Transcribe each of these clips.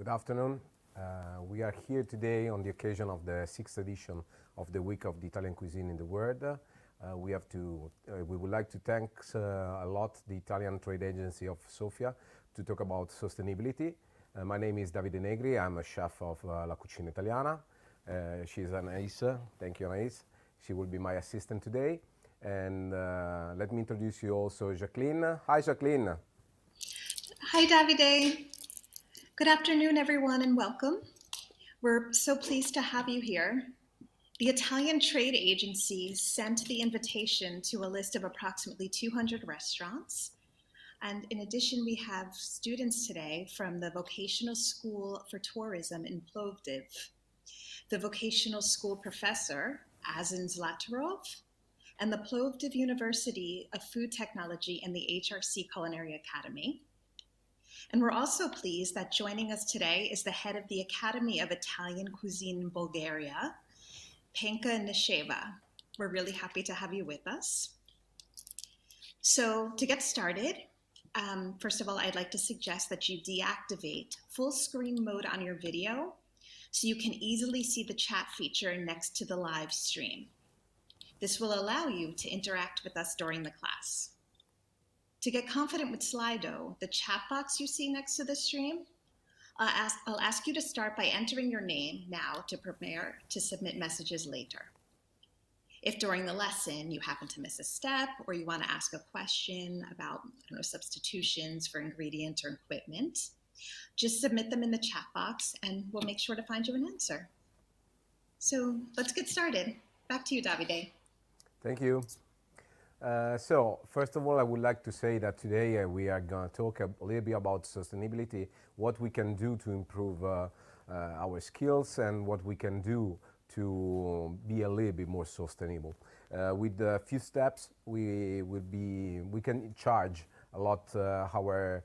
Good afternoon. We are here today on the occasion of the 6th edition of the Week of the Italian Cuisine in the World. We would like to thank a lot the Italian Trade Agency of Sofia to talk about sustainability. My name is Davide Negri. I'm a chef of La Cucina Italiana. She's Anais. Thank you, Anais. She will be my assistant today. And let me introduce you also Jacqueline. Hi, Jacqueline. Hi, Davide. Good afternoon, everyone, and welcome. We're so pleased to have you here. The Italian Trade Agency sent the invitation to a list of approximately 200 restaurants. And in addition, we have students today from the Vocational School for Tourism in Plovdiv, the Vocational School professor, Azin Zlatarov, and the Plovdiv University of Food Technology and the HRC Culinary Academy. And we're also pleased that joining us today is the head of the Academy of Italian Cuisine in Bulgaria, Penka Nisheva. We're really happy to have you with us. So to get started, first of all, I'd like to suggest that you deactivate full screen mode on your video so you can easily see the chat feature next to the live stream. This will allow you to interact with us during the class. To get confident with Slido, the chat box you see next to the stream, I'll ask you to start by entering your name now to prepare to submit messages later. If during the lesson you happen to miss a step or you want to ask a question about substitutions for ingredients or equipment, just submit them in the chat box and we'll make sure to find you an answer. So let's get started. Back to you, Davide. Thank you. So, first of all, I would like to say that today we are going to talk a little bit about sustainability, what we can do to improve our skills and what we can do to be a little bit more sustainable. With a few steps, we can charge a lot our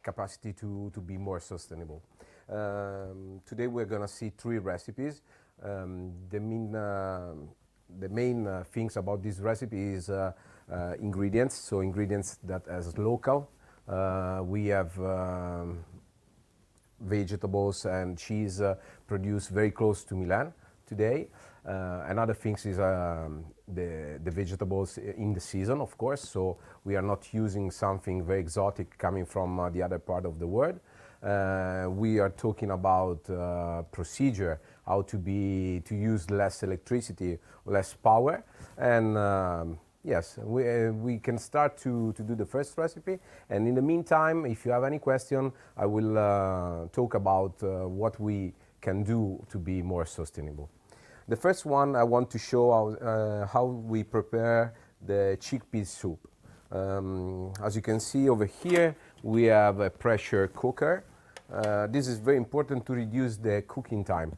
capacity to be more sustainable. Today we're going to see 3 recipes. The main things about this recipe is ingredients, so ingredients that is local. We have vegetables and cheese produced very close to Milan today. Another thing is the vegetables in the season, of course, so we are not using something very exotic coming from the other part of the world. We are talking about procedure, how to use less electricity, less power, and yes, we can start to do the first recipe. And in the meantime, if you have any question, I will talk about what we can do to be more sustainable. The first one, I want to show how we prepare the chickpeas soup. As you can see over here, we have a pressure cooker. This is very important to reduce the cooking time,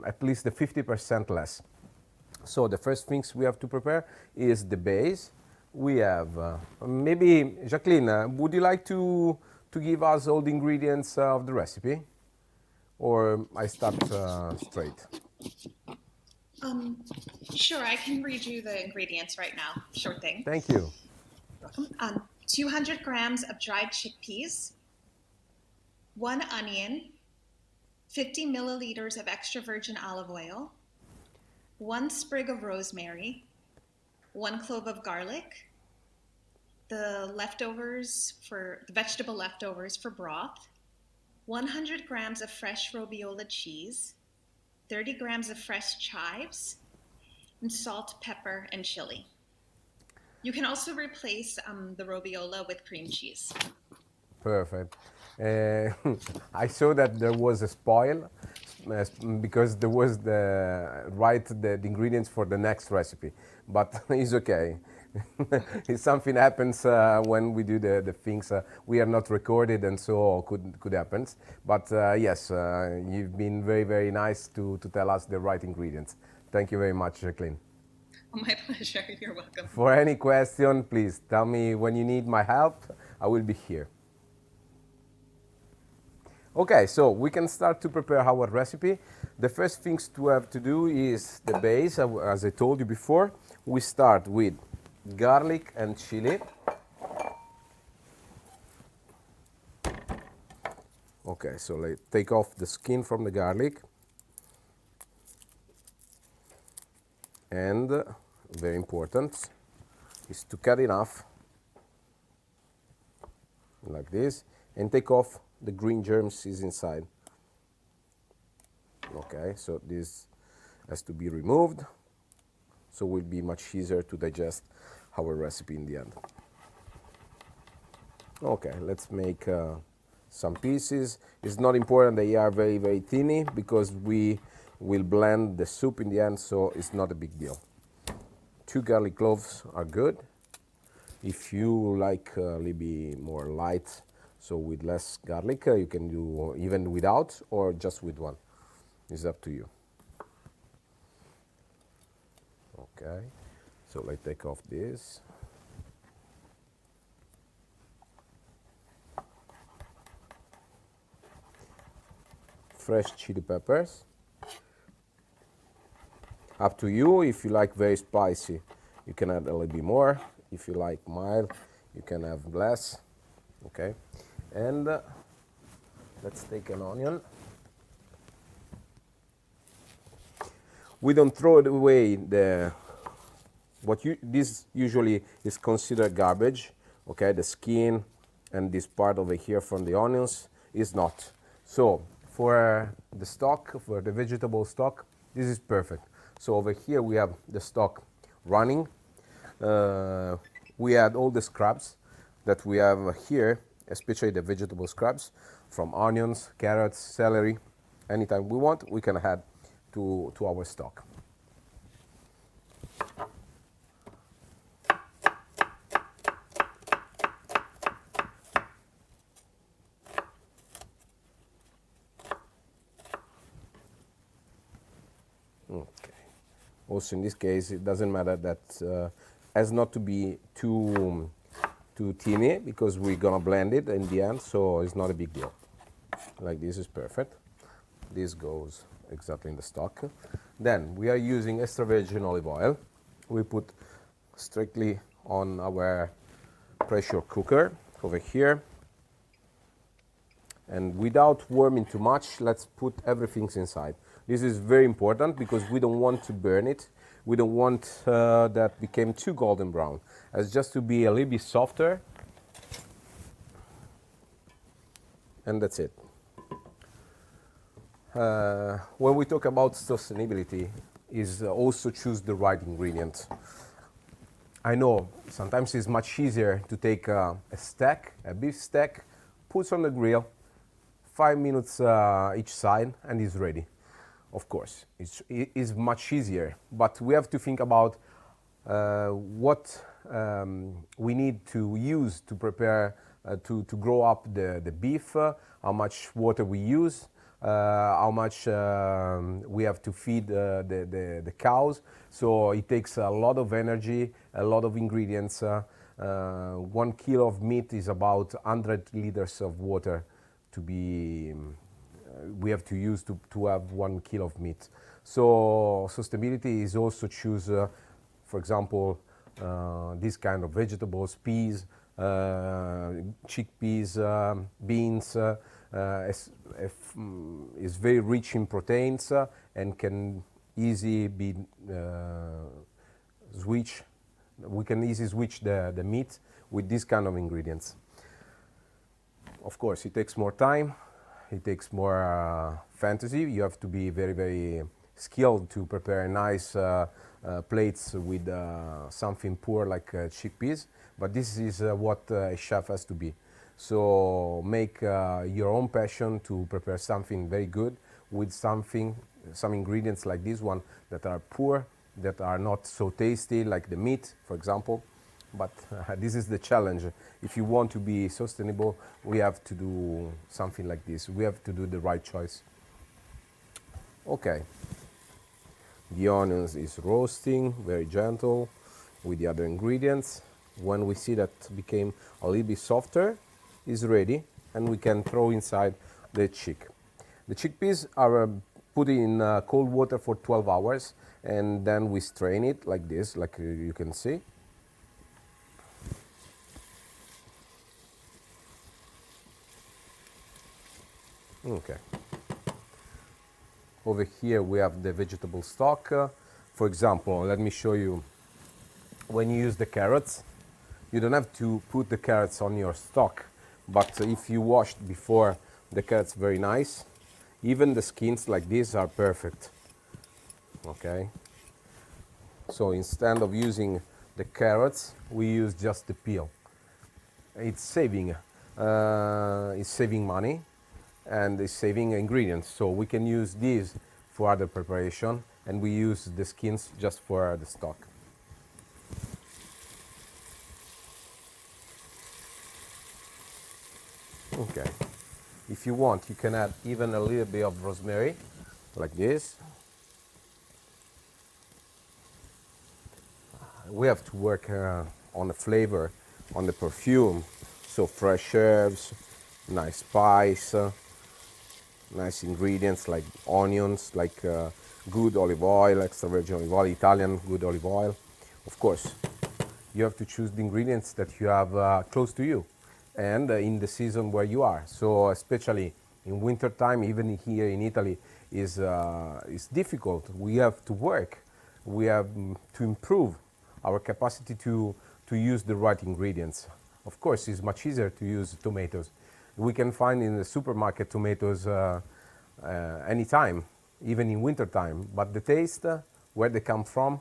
at least the 50% less. So the first things we have to prepare is the base. We have, maybe Jacqueline, would you like to give us all the ingredients of the recipe? Or I start straight? Sure, I can read you the ingredients right now. Sure thing. Thank you. 200 grams of dried chickpeas, 1 onion, 50 milliliters of extra virgin olive oil, 1 sprig of rosemary, 1 clove of garlic, the vegetable leftovers for broth, 100 grams of fresh robiola cheese, 30 grams of fresh chives, and salt, pepper, and chili. You can also replace the robiola with cream cheese. Perfect. I saw that there was a spoil because there was the ingredients for the next recipe, but it's okay. If something happens when we do the things, we are not recorded, and so could happen. But yes, you've been very, very nice to tell us the right ingredients. Thank you very much, Jacqueline. Oh, my pleasure. You're welcome. For any question, please tell me when you need my help. I will be here. Okay, so we can start to prepare our recipe. The first things to have to do is the base. As I told you before, we start with garlic and chili. Okay, so let's take off the skin from the garlic. And very important is to cut it off like this and take off the green germs is inside. Okay, so this has to be removed, so it will be much easier to digest our recipe in the end. Okay, let's make some pieces. It's not important they are very, very thin because we will blend the soup in the end, so it's not a big deal. 2 garlic cloves are good. If you like a little bit more light, so with less garlic, you can do even without or just with one. It's up to you. Okay, so let's take off this. Fresh chili peppers. Up to you. If you like very spicy, you can add a little bit more. If you like mild, you can have less. Okay, and let's take an onion. We don't throw it away. This usually is considered garbage. Okay, the skin and this part over here from the onions is not. So for the stock, for the vegetable stock, this is perfect. So over here we have the stock running. We add all the scraps that we have here, especially the vegetable scraps from onions, carrots, celery. Anytime we want, we can add to our stock. Okay. Also in this case, it doesn't matter that has not to be too thin because we're gonna blend it in the end, so it's not a big deal. Like this is perfect. This goes exactly in the stock. Then we are using extra virgin olive oil. We put strictly on our pressure cooker over here. And without warming too much, let's put everything inside. This is very important because we don't want to burn it. We don't want that became too golden brown. It's just to be a little bit softer. And that's it. When we talk about sustainability, is also choose the right ingredient. I know sometimes it's much easier to take a steak, a beef steak, put on the grill, 5 minutes each side, and it's ready. Of course, it is much easier, but we have to think about what we need to use to prepare to grow up the beef, how much water we use, how much we have to feed the cows. So it takes a lot of energy, a lot of ingredients. 1 kilo of meat is about 100 liters of water to be we have to use to have 1 kilo of meat. So sustainability is also choose, for example, this kind of vegetables, peas, chickpeas, beans, is very rich in proteins and can easily be switch. We can easily switch the meat with this kind of ingredients. Of course, it takes more time. It takes more fantasy. You have to be very, very skilled to prepare nice plates with something poor like chickpeas. But this is what a chef has to be. So make your own passion to prepare something very good with some ingredients like this one that are poor, that are not so tasty, like the meat, for example. But this is the challenge. If you want to be sustainable, we have to do something like this. We have to do the right choice. Okay. The onions is roasting, very gentle, with the other ingredients. When we see that became a little bit softer, is ready, and we can throw inside the chick. The chickpeas are put in cold water for 12 hours, and then we strain it like this, like you can see. Okay. Over here we have the vegetable stock. For example, let me show you. When you use the carrots, you don't have to put the carrots on your stock, but if you washed before the carrots very nice, even the skins like this are perfect. Okay. So instead of using the carrots, we use just the peel. It's saving money and it's saving ingredients. So we can use these for other preparation, and we use the skins just for the stock. Okay. If you want, you can add even a little bit of rosemary, like this. We have to work on the flavor, on the perfume. So fresh herbs, nice spice, nice ingredients like onions, like good olive oil, extra virgin olive oil, Italian good olive oil. Of course, you have to choose the ingredients that you have close to you and in the season where you are. So especially in winter time, even here in Italy, is difficult. We have to work. We have to improve our capacity to use the right ingredients. Of course, it's much easier to use tomatoes. We can find in the supermarket tomatoes anytime, even in winter time. But the taste, where they come from,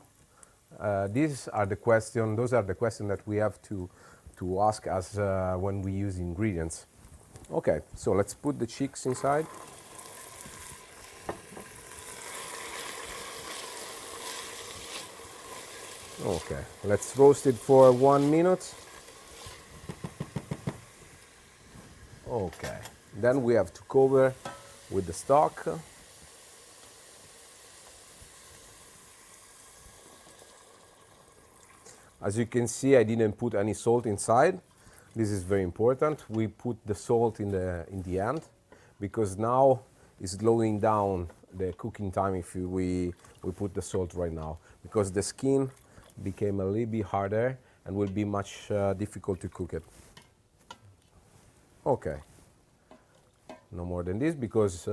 those are the questions that we have to ask us when we use ingredients. Okay, so let's put the chicks inside. Okay, let's roast it for 1 minute. Okay, then we have to cover with the stock. As you can see, I didn't put any salt inside. This is very important. We put the salt in the end because now it's slowing down the cooking time if we put the salt right now, because the skin became a little bit harder and will be much difficult to cook it. Okay, no more than this, because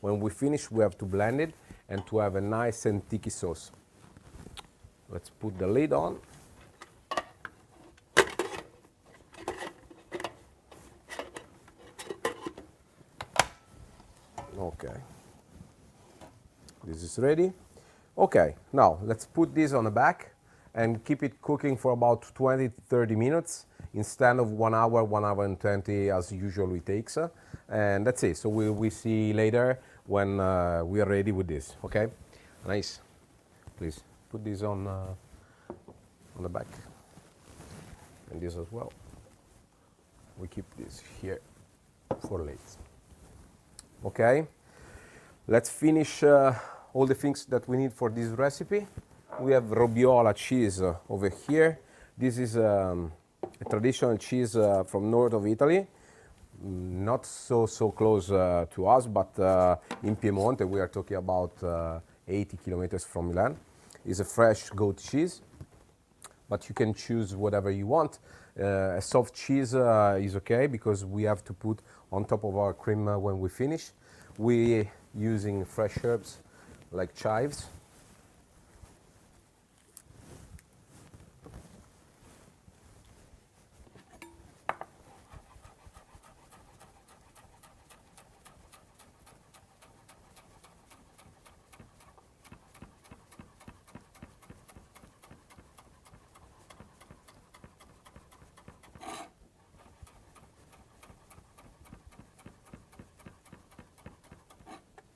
when we finish we have to blend it and to have a nice and sticky sauce. Let's put the lid on. Okay, this is ready. Okay, now let's put this on the back and keep it cooking for about 20-30 minutes instead of 1 hour, 1 hour and 20 as usually takes. And that's it. So we see later when we are ready with this. Okay, nice. Please put this on the back, and this as well. We keep this here for later. Okay, let's finish all the things that we need for this recipe. We have robiola cheese over here. This is a traditional cheese from north of Italy, not so close to us, but in Piemonte. We are talking about 80 kilometers from Milan. It's a fresh goat cheese, but you can choose whatever you want. A soft cheese is okay, because we have to put on top of our cream when we finish. We using fresh herbs like chives.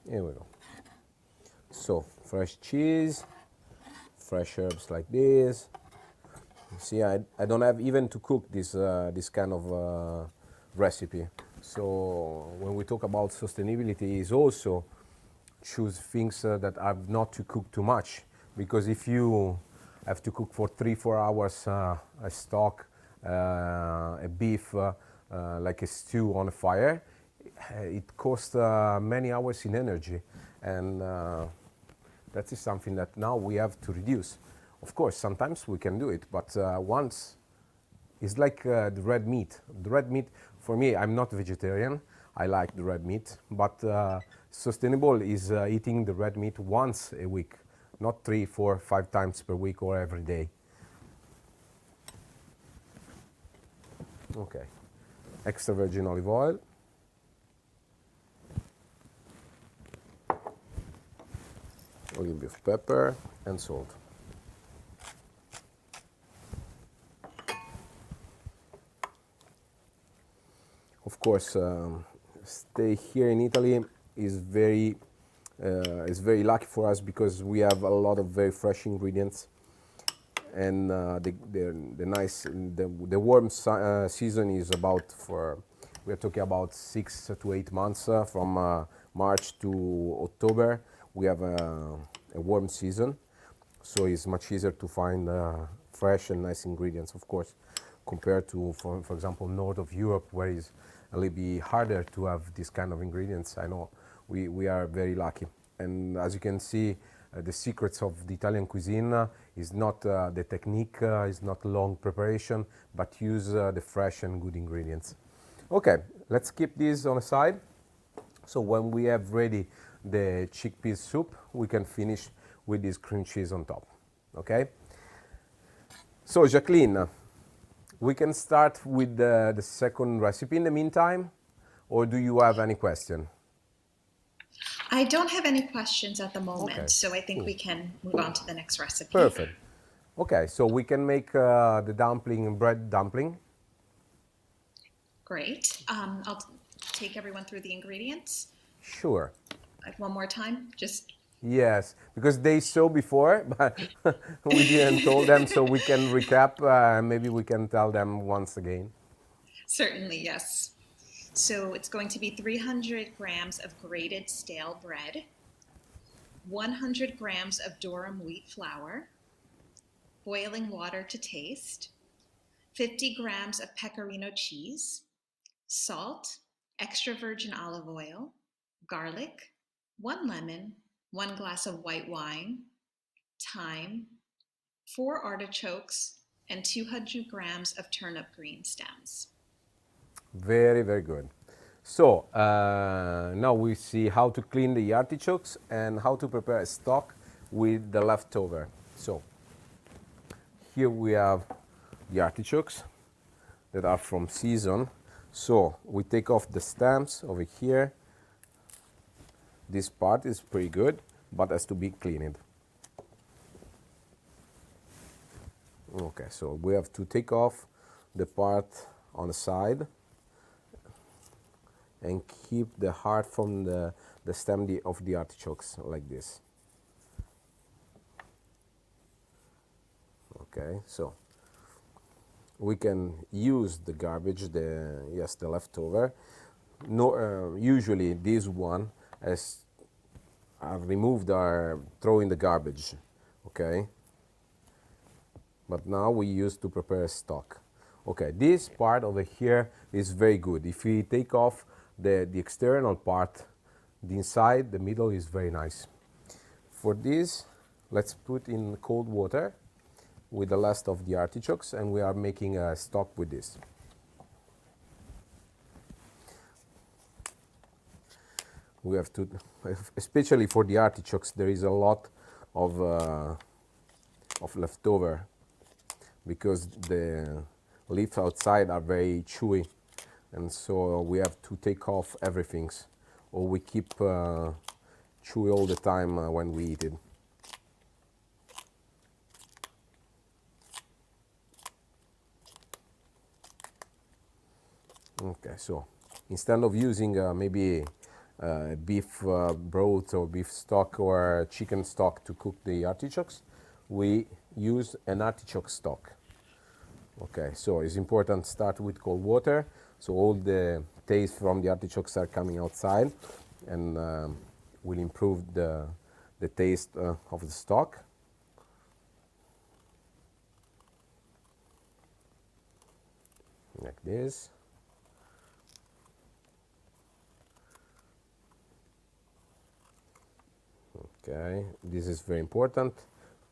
Here we go. So fresh cheese, fresh herbs like this. See, I don't have even to cook this kind of recipe. So when we talk about sustainability, is also choose things that are not to cook too much, because if you have to cook for 3-4 hours a stock, a beef, like a stew on a fire, it costs many hours in energy, and that is something that now we have to reduce. Of course, sometimes we can do it, but once it's like the red meat. The red meat, for me, I'm not vegetarian. I like the red meat, but sustainable is eating the red meat once a week, not 3, 4, 5 times per week or every day. Okay, extra virgin olive oil. A little bit of pepper and salt. Of course, stay here in Italy is very lucky for us because we have a lot of very fresh ingredients, and the warm season is about we are talking about 6 to 8 months from March to October. We have a warm season, so it's much easier to find fresh and nice ingredients, of course, compared to, for example, north of Europe, where it's a little bit harder to have this kind of ingredients. I know we are very lucky. And as you can see, the secrets of the Italian cuisine is not the technique, is not long preparation, but use the fresh and good ingredients. Okay, let's keep this on the side. So when we have ready the chickpeas soup, we can finish with this cream cheese on top. Okay? So Jacqueline, we can start with the second recipe in the meantime, or do you have any question? I don't have any questions at the moment, Okay, so I think cool. we can move on to the next recipe. Perfect. Okay, so we can make the dumpling, bread dumpling. Great. I'll take everyone through the ingredients. Sure. Like one more time, just Yes, because they saw before, but we didn't tell them, so we can recap. Maybe we can tell them once again. certainly, yes. So it's going to be 300 grams of grated stale bread, 100 grams of durum wheat flour, boiling water to taste, 50 grams of pecorino cheese, salt, extra virgin olive oil, garlic, 1 lemon, 1 glass of white wine, thyme, 4 artichokes, and 200 grams of turnip green stems. Very, very good. So now we see how to clean the artichokes and how to prepare a stock with the leftover. So here we have the artichokes that are from season. So we take off the stems over here. This part is pretty good, but has to be cleaned. Okay, so we have to take off the part on the side and keep the heart from the stem of the artichokes like this. Okay, so we can use the garbage, the leftover. No, usually this one is removed or throw in the garbage. Okay, but now we use to prepare a stock. Okay, this part over here is very good. If we take off the external part, the inside, the middle is very nice. For this, let's put in cold water with the last of the artichokes, and we are making a stock with this. We have to, especially for the artichokes, there is a lot of leftover because the leaves outside are very chewy, and so we have to take off everything, or we keep chewy all the time when we eat it. Okay, so instead of using maybe beef broth or beef stock or chicken stock to cook the artichokes, we use an artichoke stock. Okay, so it's important to start with cold water, so all the taste from the artichokes are coming outside, and will improve the taste of the stock. Like this. Okay, this is very important.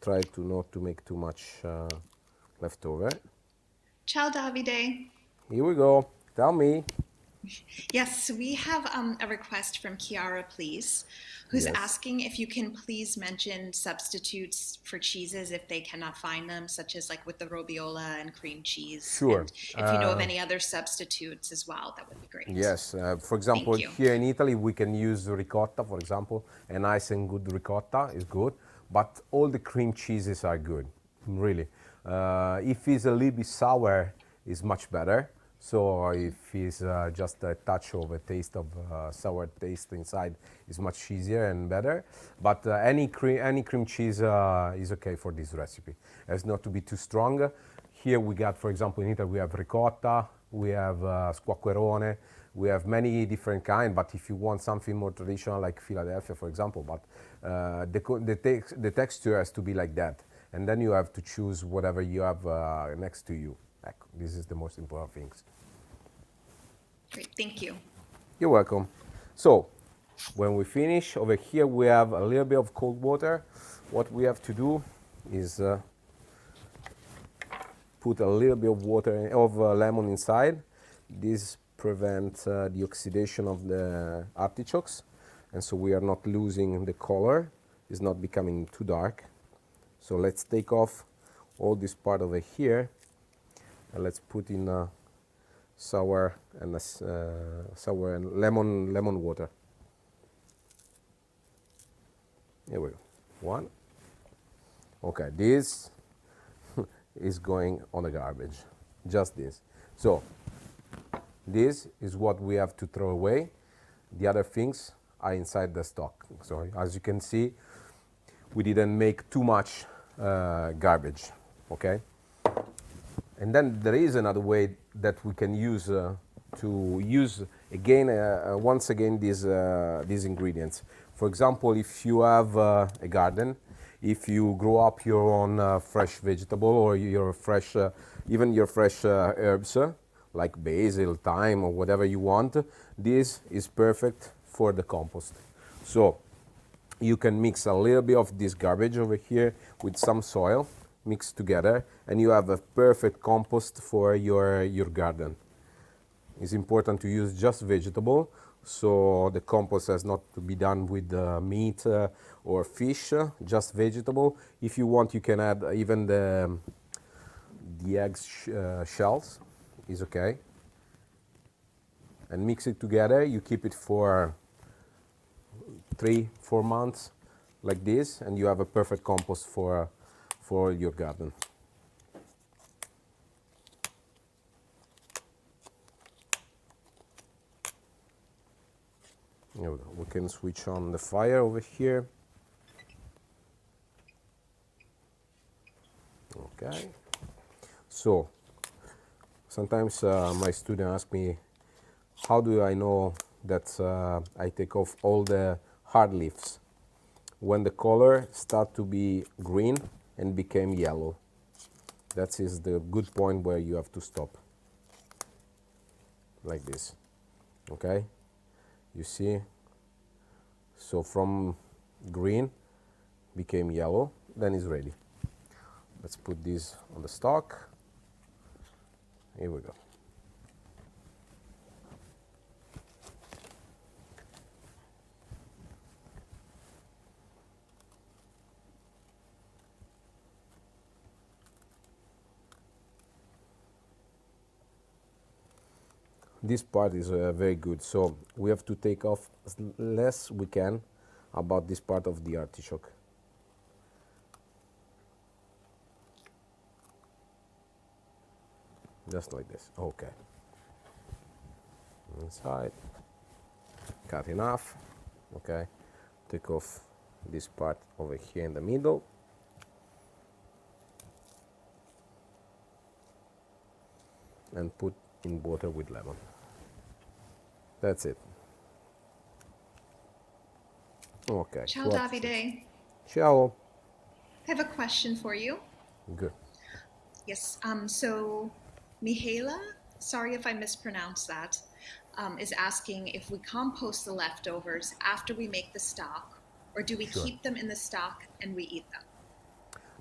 Try to not to make too much leftover. Ciao, Davide. Here we go. Tell me. Yes, we have a request from Chiara, please, who's Yes. asking if you can please mention substitutes for cheeses if they cannot find them, such as like with the robiola and cream cheese. Sure. And if you know of any other substitutes as well, that would be great. Yes. For example, Thank you. here in Italy, we can use ricotta, for example. A nice and good ricotta is good, but all the cream cheeses are good, really. If it's a little bit sour, it's much better. So if it's just a touch of a taste of sour taste inside, it's much easier and better. But any cream cheese is okay for this recipe. It's not to be too strong. Here we got, for example, in Italy we have ricotta, we have squacquerone, we have many different kind. But if you want something more traditional, like Philadelphia, for example, but the texture has to be like that, and then you have to choose whatever you have next to you. This is the most important things. Great, thank you. You're welcome. So, when we finish, over here we have a little bit of cold water. What we have to do is put a little bit of water of lemon inside. This prevents the oxidation of the artichokes, and so we are not losing the color. It's not becoming too dark. So let's take off all this part over here, and let's put in sour and lemon water. Here we go. One. Okay, this is going on the garbage. Just this. So this is what we have to throw away. The other things are inside the stock. So as you can see, we didn't make too much garbage. Okay. And then there is another way that we can use to use again, once again, these ingredients. For example, if you have a garden, if you grow up your own fresh vegetable or your fresh, even your fresh herbs, like basil, thyme, or whatever you want, this is perfect for the compost. So you can mix a little bit of this garbage over here with some soil, mix together, and you have a perfect compost for your garden. It's important to use just vegetable, so the compost has not to be done with meat or fish, just vegetable. If you want, you can add even the eggs shells, is okay. And mix it together. You keep it for 3-4 months like this, and you have a perfect compost for your garden. Here we go. We can switch on the fire over here. Okay. So sometimes my students ask me, how do I know that I take off all the hard leaves? When the color start to be green and became yellow. That is the good point where you have to stop. Like this. Okay? You see? So from green became yellow, then it's ready. Let's put this on the stock. Here we go. This part is very good, so we have to take off as less we can about this part of the artichoke. Just like this. Okay. Inside. Cut in half. Okay. Take off this part over here in the middle. And put in water with lemon. That's it. Okay. Ciao, Davide. Ciao. I have a question for you. Good. Yes, so Mihaela, sorry if I mispronounced that, is asking if we compost the leftovers after we make the stock, or do we keep them in the stock and we eat them?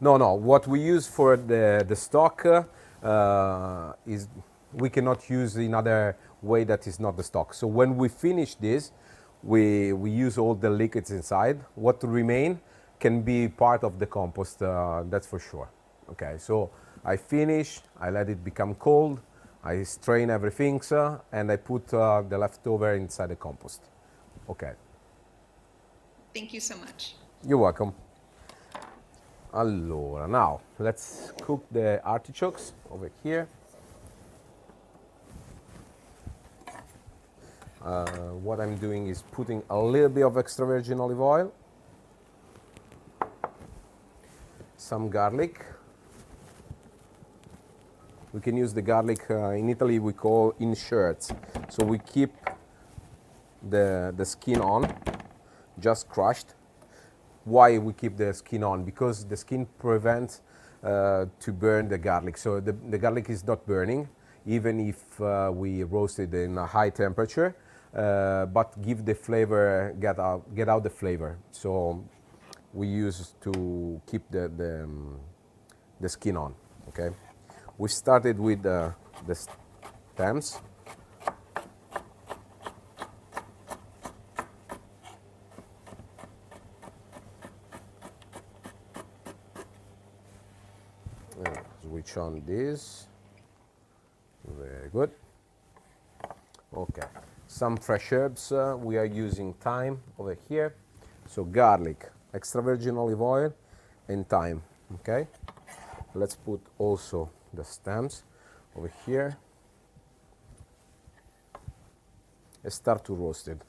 No. What we use for the stock is we cannot use in other way that is not the stock. So when we finish this, we use all the liquids inside. What remain can be part of the compost, that's for sure. Okay, so I finish, I let it become cold, I strain everything, and I put the leftover inside the compost. Okay. Thank you so much. You're welcome. Allora, now let's cook the artichokes over here. What I'm doing is putting a little bit of extra virgin olive oil, some garlic. We can use the garlic, in Italy we call inserts. So we keep the skin on, just crushed. Why we keep the skin on? Because the skin prevents to burn the garlic. So the garlic is not burning, even if we roast it in a high temperature, but give the flavor, get out the flavor. So we use to keep the skin on, okay? We started with the stems. Switch on this. Very good. Okay. Some fresh herbs. We are using thyme over here. So garlic, extra virgin olive oil, and thyme. Okay. Let's put also the stems over here and start to roast it.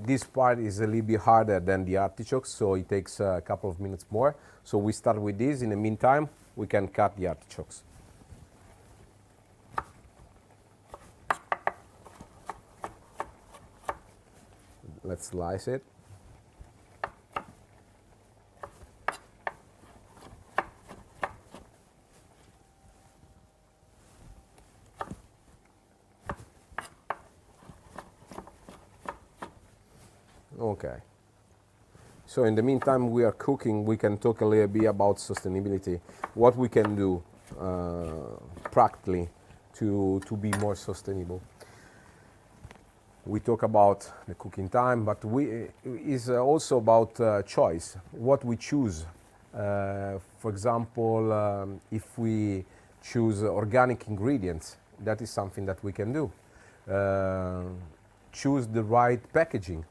This part is a little bit harder than the artichokes, so it takes a couple of minutes more. So we start with this. In the meantime, we can cut the artichokes. Let's slice it. Okay. So in the meantime we are cooking, we can talk a little bit about sustainability. What we can do practically to be more sustainable. We talk about the cooking time, but is also about choice. What we choose. For example, if we choose organic ingredients, that is something that we can do. Choose the right packaging.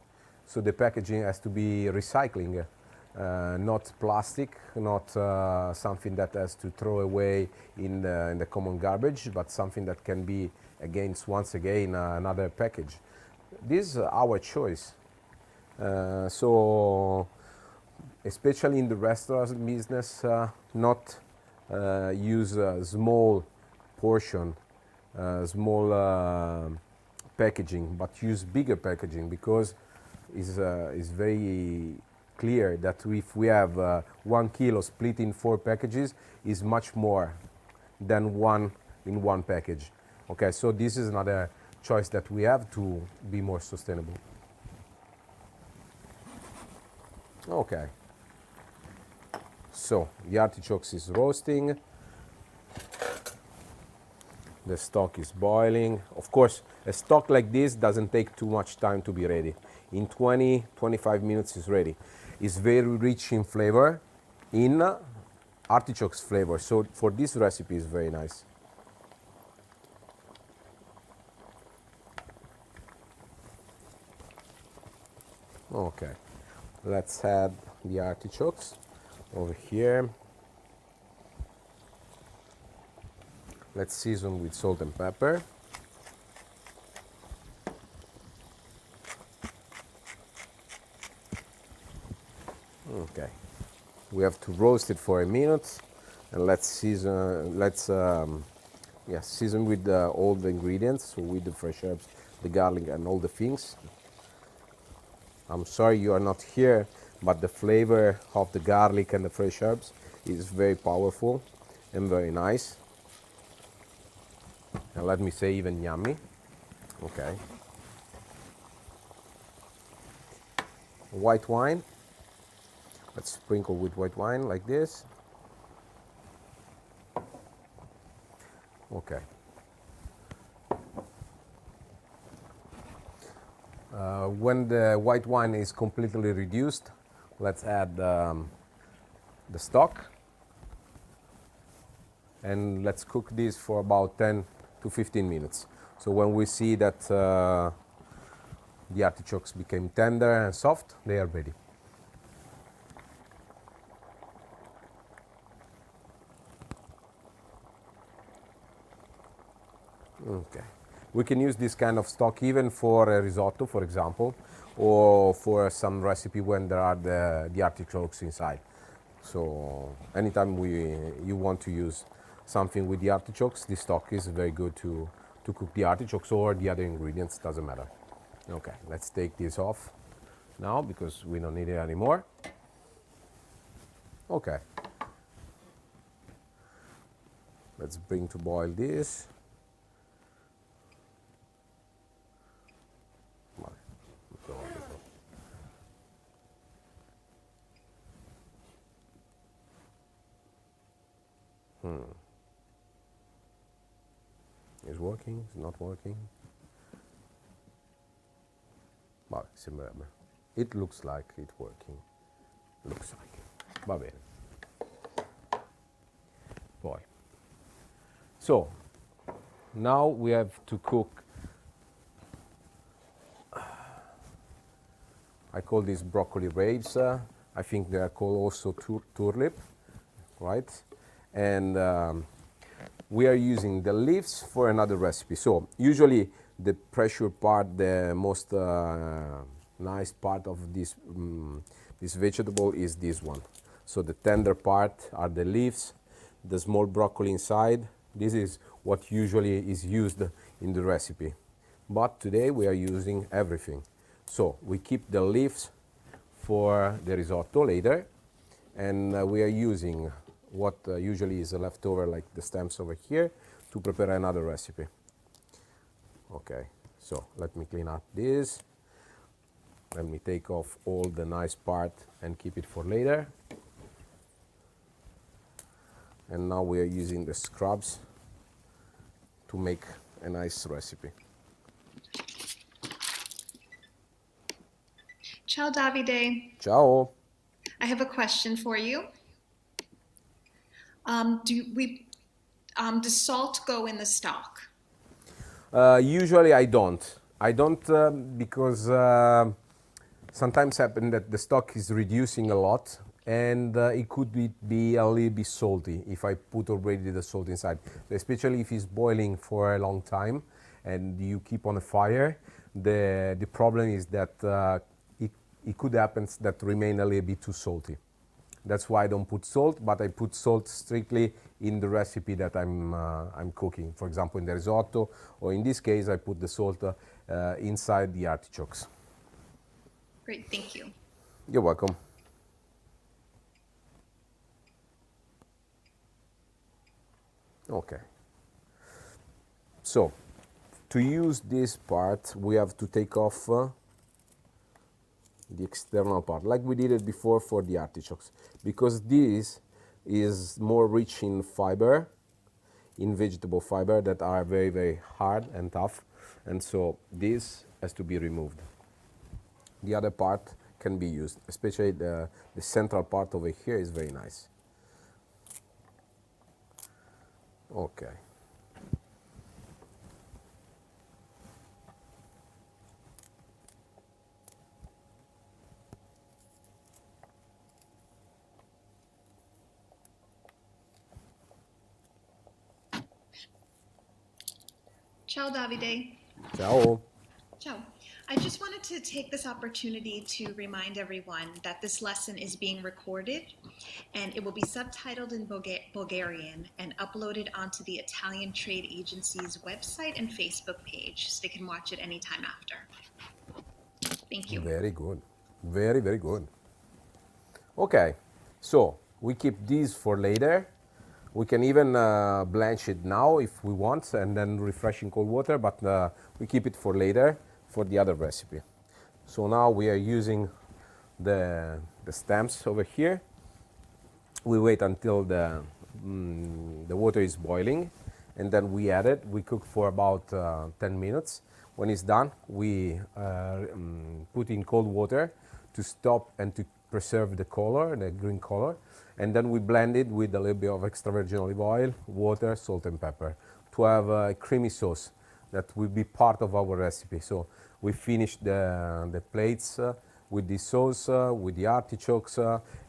So the packaging has to be recycling, not plastic, not something that has to throw away in the common garbage, but something that can be once again another package. This is our choice. So especially in the restaurant business, not use a small portion, small packaging, but use bigger packaging, because is very clear that if we have 1 kilo split in 4 packages, is much more than one in one package. Okay, so this is another choice that we have to be more sustainable. Okay, so the artichokes is roasting, the stock is boiling. Of course, a stock like this doesn't take too much time to be ready. In 20-25 minutes is ready. It's very rich in flavor, in artichokes flavor. So for this recipe is very nice. Okay, let's add the artichokes over here. Let's season with salt and pepper. Okay, we have to roast it for a minute, and let's season. Season with all the ingredients, so with the fresh herbs, the garlic, and all the things. I'm sorry you are not here, but the flavor of the garlic and the fresh herbs is very powerful and very nice. And let me say, even yummy. Okay. White wine. Let's sprinkle with white wine like this. Okay. When the white wine is completely reduced, let's add the stock. And let's cook this for about 10 to 15 minutes. So when we see that the artichokes became tender and soft, they are ready. Okay. We can use this kind of stock even for a risotto, for example, or for some recipe when there are the artichokes inside. So anytime you want to use something with the artichokes, this stock is very good to cook the artichokes or the other ingredients, doesn't matter. Okay, let's take this off now because we don't need it anymore. Okay. Let's bring to boil this. Is working? Is not working? Vabbè, sembrerebbe. It looks like it's working. Looks like. Va bene. Poi. So, now we have to cook. I call these broccoli rabes. I think they are called also turlip, right? And we are using the leaves for another recipe. So usually the pressure part, the most nice part of this this vegetable is this one. So the tender part are the leaves, the small broccoli inside. This is what usually is used in the recipe. But today we are using everything. So we keep the leaves for the risotto later, and we are using what usually is a leftover, like the stems over here, to prepare another recipe. Okay, so let me clean up this. Let me take off all the nice part and keep it for later. And now we are using the scrubs to make a nice recipe. Ciao, Davide. Ciao. I have a question for you. Does salt go in the stock? Usually I don't. I don't because sometimes happen that the stock is reducing a lot, and it could be a little bit salty if I put already the salt inside, especially if it's boiling for a long time and you keep on a fire. The problem is that it could happen that remain a little bit too salty. That's why I don't put salt, but I put salt strictly in the recipe that I'm cooking. For example, in the risotto, or in this case, I put the salt inside the artichokes. Great, thank you. You're welcome. Okay. So, to use this part, we have to take off the external part, like we did it before for the artichokes, because this is more rich in fiber, in vegetable fiber that are very, very hard and tough, and so this has to be removed. The other part can be used, especially the central part over here is very nice. Okay. Ciao, Davide. Ciao. Ciao. I just wanted to take this opportunity to remind everyone that this lesson is being recorded and it will be subtitled in Bulgarian and uploaded onto the Italian Trade Agency's website and Facebook page so they can watch it anytime after. Thank you. Very good. Very, very good. Okay, so we keep these for later. We can even blanch it now if we want and then refresh in cold water, but we keep it for later for the other recipe. So now we are using the stems over here. We wait until the water is boiling, and then we add it. We cook for about 10 minutes. When it's done, we put in cold water to stop and to preserve the color, the green color. And then we blend it with a little bit of extra virgin olive oil, water, salt and pepper to have a creamy sauce that will be part of our recipe. So we finish the plates with this sauce, with the artichokes,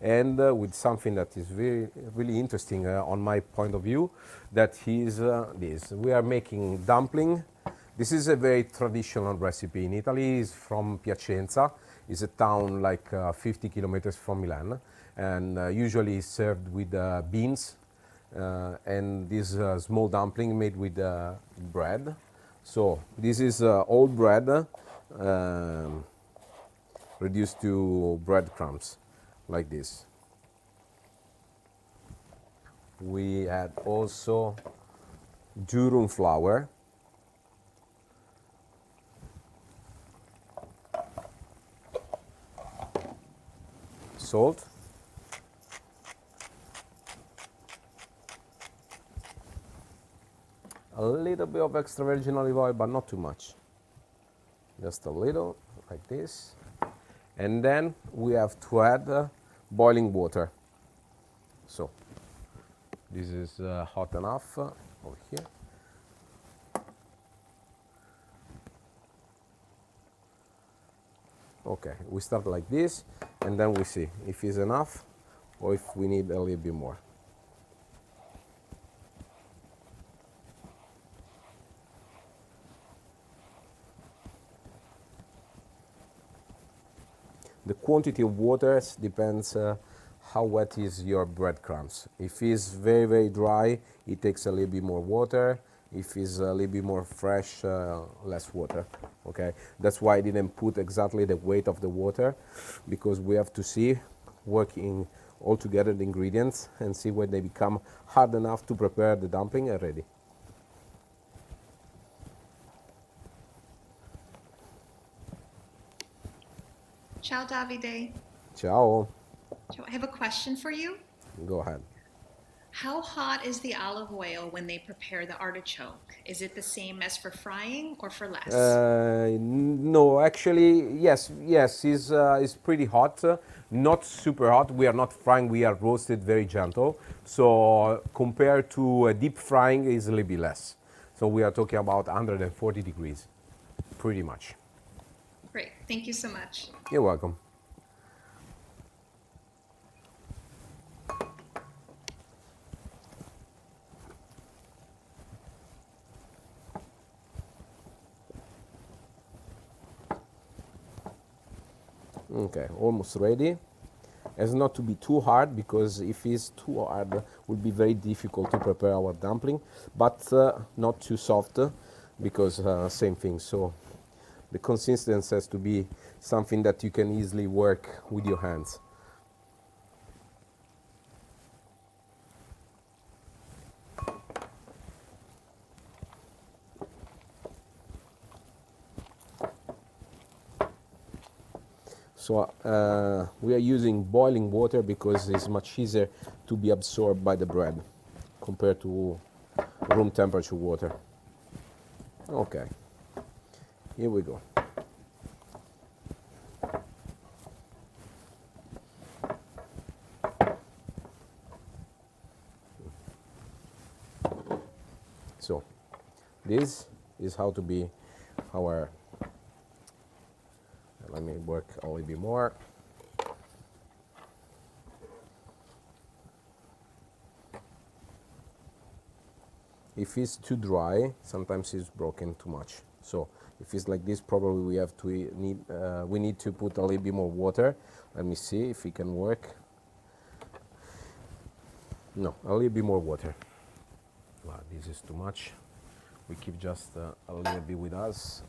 and with something that is really interesting on my point of view, that is this. We are making dumpling. This is a very traditional recipe in Italy. It's from Piacenza. It's a town like 50 kilometers from Milan, and usually served with beans and this small dumpling made with bread. So this is old bread reduced to breadcrumbs, like this. We add also durum flour, salt, a little bit of extra virgin olive oil, but not too much, just a little, like this. And then we have to add boiling water. So this is hot enough over here. Okay, we start like this, and then we see if it's enough or if we need a little bit more. The quantity of water depends how wet is your breadcrumbs. If it's very, very dry, it takes a little bit more water. If it's a little bit more fresh, less water. Okay, that's why I didn't put exactly the weight of the water, because we have to see, working all together the ingredients and see when they become hard enough to prepare the dumpling and ready. Ciao, Davide. Ciao. So I have a question for you. Go ahead. How hot is the olive oil when they prepare the artichoke? Is it the same as for frying or for less? No, actually, yes, it's pretty hot, not super hot. We are not frying, we are roasted very gentle. So compared to deep frying, is a little bit less. So we are talking about 140 degrees, pretty much. Great, thank you so much. You're welcome. Okay, almost ready. As not to be too hard, because if it's too hard, it will be very difficult to prepare our dumpling, but not too soft, because same thing. So the consistency has to be something that you can easily work with your hands. So we are using boiling water because it's much easier to be absorbed by the bread compared to room temperature water. Okay, here we go. So this is how to be our, let me work a little bit more. If it's too dry, sometimes it's broken too much. So if it's like this, probably we have to we need to put a little bit more water. Let me see if it can work. No, a little bit more water. Wow, this is too much. We keep just a little bit with us.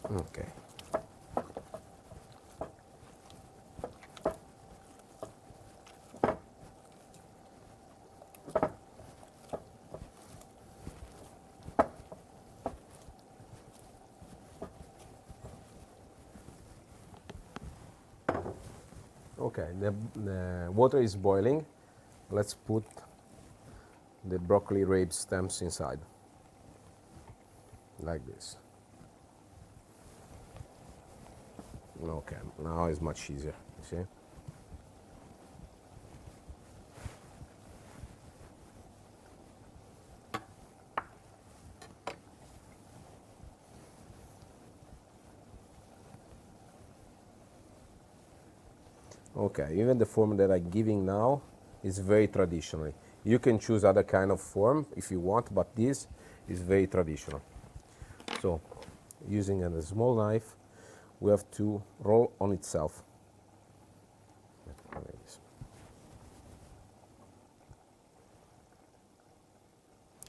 Okay. Okay, the water is boiling. Let's put the broccoli rabe stems inside, like this. Okay, now it's much easier, you see? Okay, even the form that I'm giving now is very traditional. You can choose other kind of form if you want, but this is very traditional. So, using a small knife, we have to roll on itself. Like this.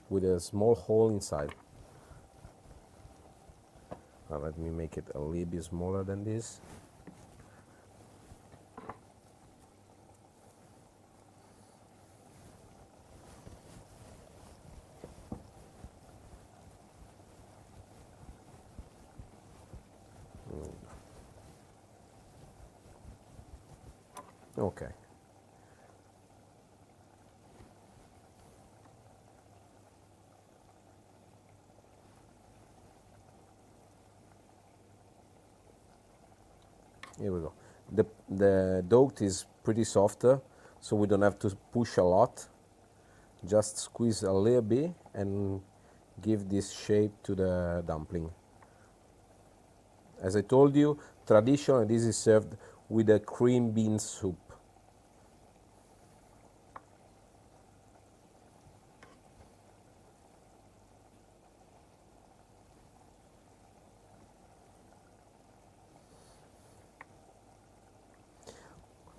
With a small hole inside. Now let me make it a little bit smaller than this. Okay. Here we go. The dough is pretty soft, so we don't have to push a lot. Just squeeze a little bit and give this shape to the dumpling. As I told you, traditional, this is served with a cream bean soup.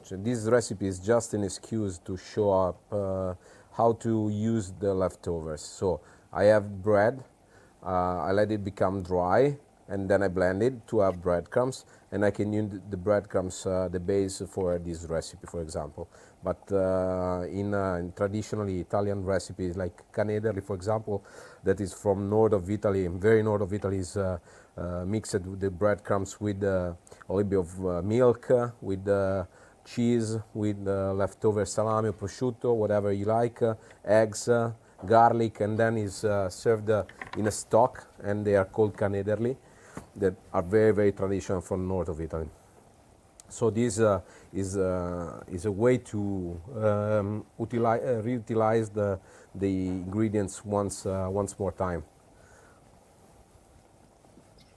So this recipe is just an excuse to show up how to use the leftovers. So I have bread, I let it become dry, and then I blend it to have breadcrumbs, and I can use the breadcrumbs, the base for this recipe, for example. But in traditionally Italian recipes like canederli, for example, that is from north of Italy, very north of Italy, is mixed with the breadcrumbs with a little bit of milk, with cheese, with leftover salami or prosciutto, whatever you like, eggs, garlic, and then is served in a stock, and they are called canederli, that are very, very traditional from north of Italy. So this is a way to reutilize the ingredients once more time.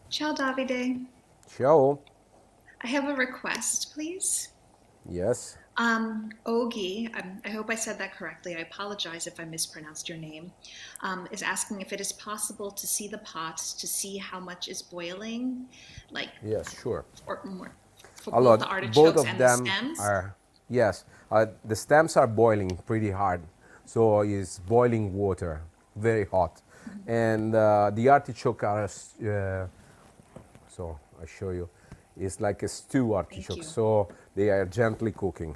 Ciao, Davide. Ciao. I have a request, please. Yes. Ogi, I hope I said that correctly. I apologize if I mispronounced your name, is asking if it is possible to see the pot to see how much is boiling, like, Yes, sure. or more, for Allora, both the both artichokes of and the them stems. are, yes, the stems are boiling pretty hard, so it's boiling water, very hot. And the artichoke are, so I show you, it's like a stew artichoke, you. so they are gently cooking.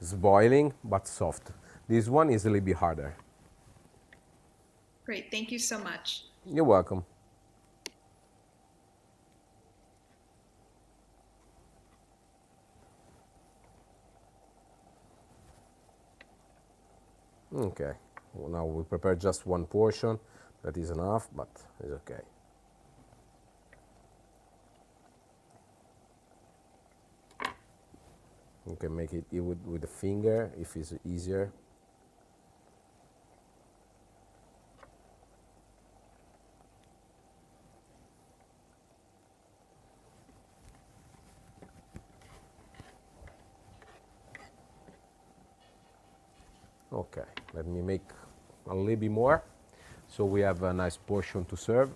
It's boiling, but soft. This one is a little bit harder. Great, thank you so much. You're welcome. Okay, well, now we prepare just one portion. That is enough, but it's okay. You can make it with the finger if it's easier. Okay, let me make a little bit more so we have a nice portion to serve.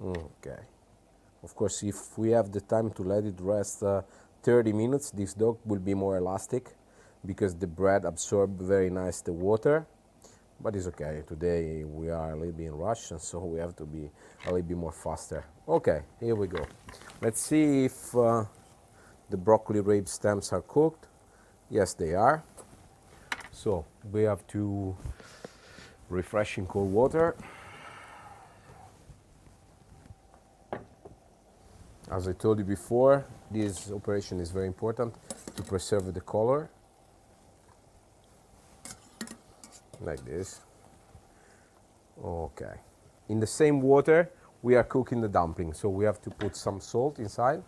Okay. Of course, if we have the time to let it rest 30 minutes, this dough will be more elastic because the bread absorbs very nice the water. but it's okay. Today we are a little bit in rush, and so we have to be a little bit more faster. Okay, here we go. Let's see if the broccoli rabe stems are cooked. Yes, they are. So we have to refresh in cold water. As I told you before, this operation is very important to preserve the color. Like this. Okay. In the same water, we are cooking the dumpling, so we have to put some salt inside.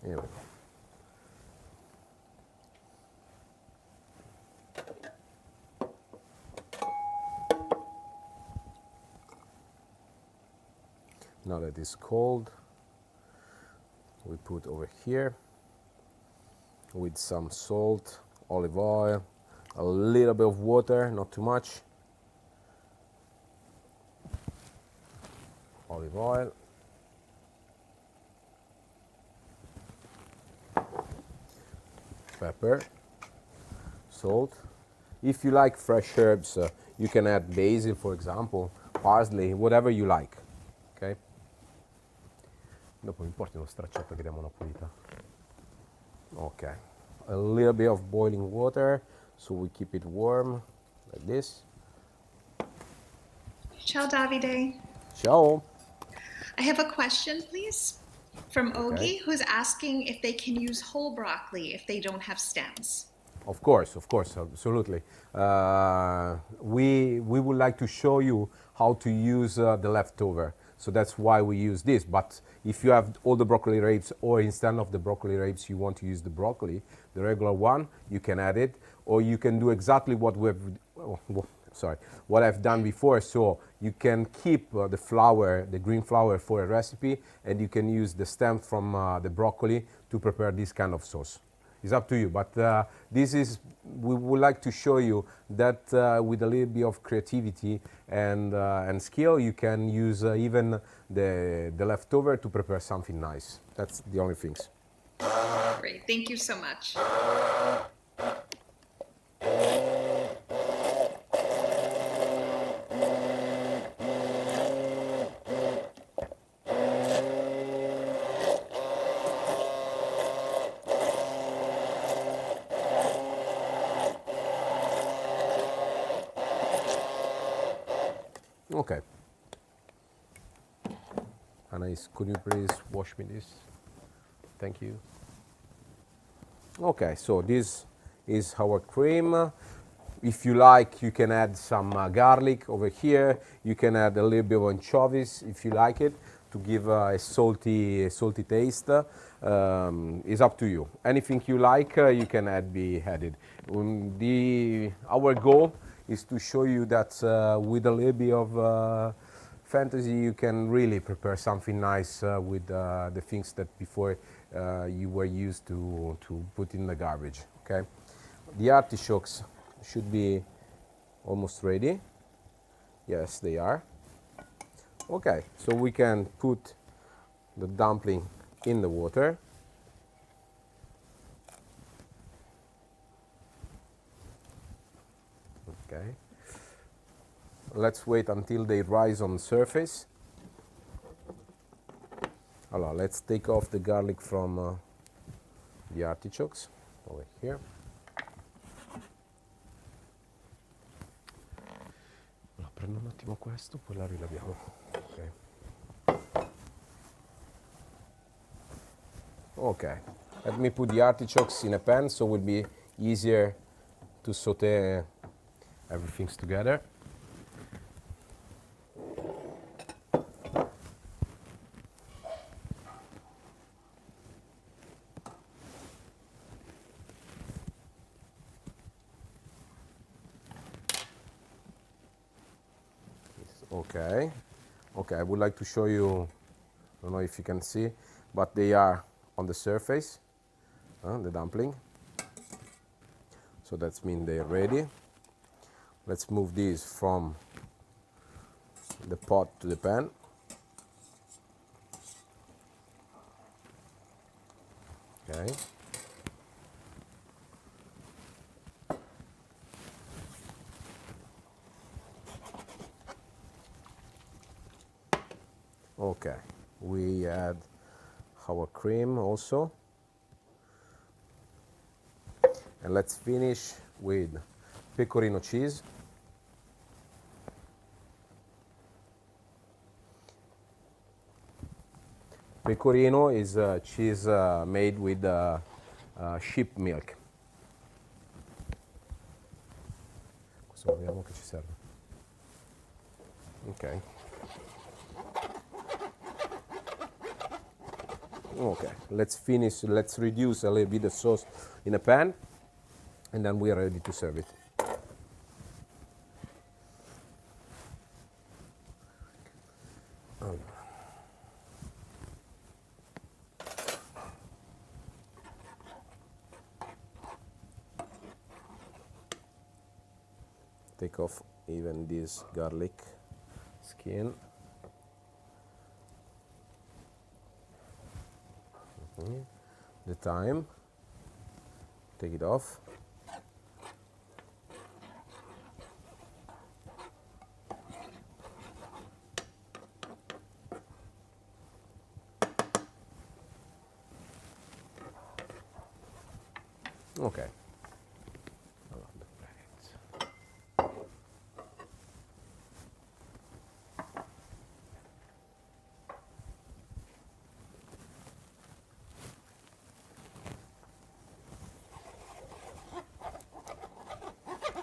Here we go. Now that it's cold, we put over here with some salt, olive oil, a little bit of water, not too much. Olive oil. Pepper, salt. If you like fresh herbs, you can add basil, for example, parsley, whatever you like. Okay? Dopo mi porti uno stracciotto che diamo una pulita. Okay. A little bit of boiling water, so we keep it warm, like this. Ciao, Davide. Ciao. I have a question, please, from Ogi, Okay. who's asking if they can use whole broccoli if they don't have stems. Of course, absolutely. We would like to show you how to use the leftover. So that's why we use this. But if you have all the broccoli rabes, or instead of the broccoli rabes, you want to use the broccoli, the regular one, you can add it. Or you can do exactly what what I've done before. So you can keep the flour, the green flour for a recipe, and you can use the stem from the broccoli to prepare this kind of sauce. It's up to you, but we would like to show you that with a little bit of creativity and skill, you can use even the leftover to prepare something nice. That's the only things. Great, thank you so much. Okay. Anais, could you please wash me this? Thank you. Okay, so this is our cream. If you like, you can add some garlic over here. You can add a little bit of anchovies if you like it to give a salty taste. It's up to you. Anything you like, you can be added. Our goal is to show you that with a little bit of fantasy, you can really prepare something nice with the things that before you were used to put in the garbage. Okay, the artichokes should be almost ready. Yes, they are. Okay, so we can put the dumpling in the water. Okay. Let's wait until they rise on the surface. Allora, let's take off the garlic from the artichokes over here. Allora, prendo un attimo questo, poi la rilaviamo. Okay. Okay, let me put the artichokes in a pan so it will be easier to saute everything together. Okay, okay, I would like to show you, I don't know if you can see, but they are on the surface, the dumpling. So that means they're ready. Let's move these from the pot to the pan. Okay. Okay, we add our cream also, and let's finish with pecorino cheese. Pecorino is cheese made with sheep milk. Questo vediamo che ci serve. Ok. Okay, let's finish, let's reduce a little bit the sauce in a pan, and then we are ready to serve it. Take off even this garlic skin. The thyme, take it off. Okay.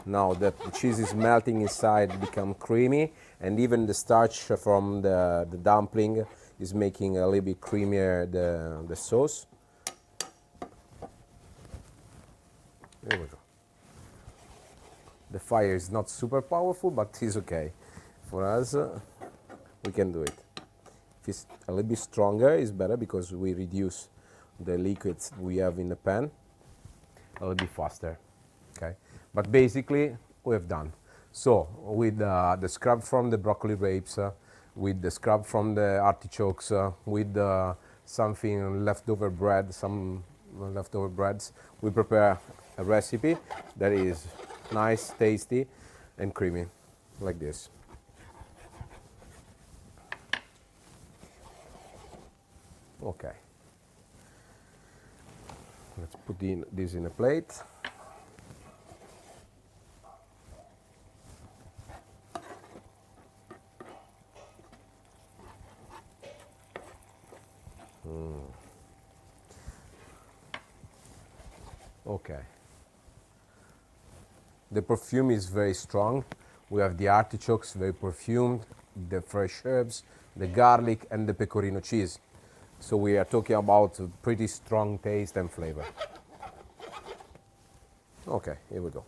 Now that the cheese is melting inside, become creamy, and even the starch from the dumpling is making a little bit creamier the sauce. There we go. The fire is not super powerful, but it's okay. For us, we can do it. If it's a little bit stronger, it's better because we reduce the liquids we have in the pan a little bit faster. Okay, but basically we have done. So with the scrub from the broccoli rapes, with the scrub from the artichokes, with something leftover bread, some leftover breads, we prepare a recipe that is nice, tasty, and creamy, like this. Okay, let's put this in a plate. Okay. The perfume is very strong. We have the artichokes, very perfumed, the fresh herbs, the garlic, and the pecorino cheese. So we are talking about a pretty strong taste and flavor. Okay, here we go.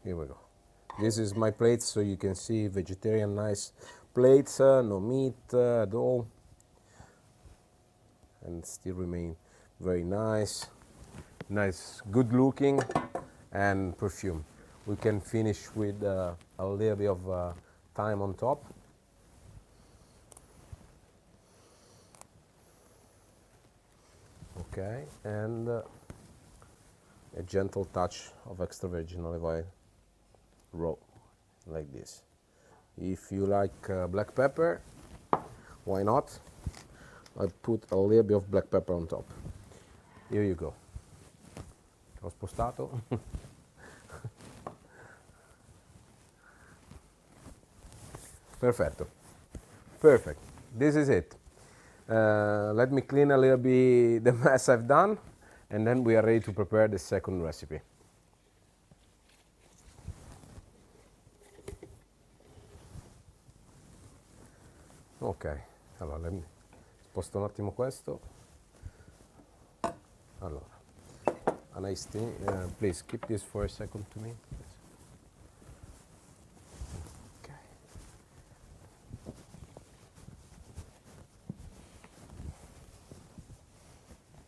Here we go. This is my plate, so you can see vegetarian nice plates, no meat at all, and still remain very nice, good looking, and perfume. We can finish with a little bit of thyme on top. Okay, and a gentle touch of extra virgin olive oil, raw, like this. If you like black pepper, why not? I put a little bit of black pepper on top. Here you go. Ho spostato. Perfetto. Perfect. This is it. Let me clean a little bit the mess I've done, and then we are ready to prepare the second recipe. Ok, allora sposto un attimo questo. Allora, a nice thing. Please keep this for a second to me. Okay.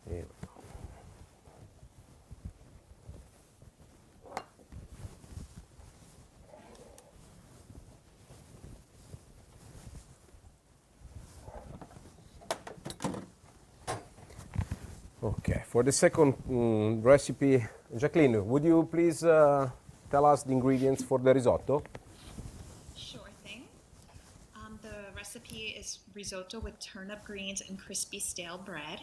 Here we go. Okay, for the second recipe, Jacqueline, would you please tell us the ingredients for the risotto? Sure thing. The recipe is risotto with turnip greens and crispy stale bread.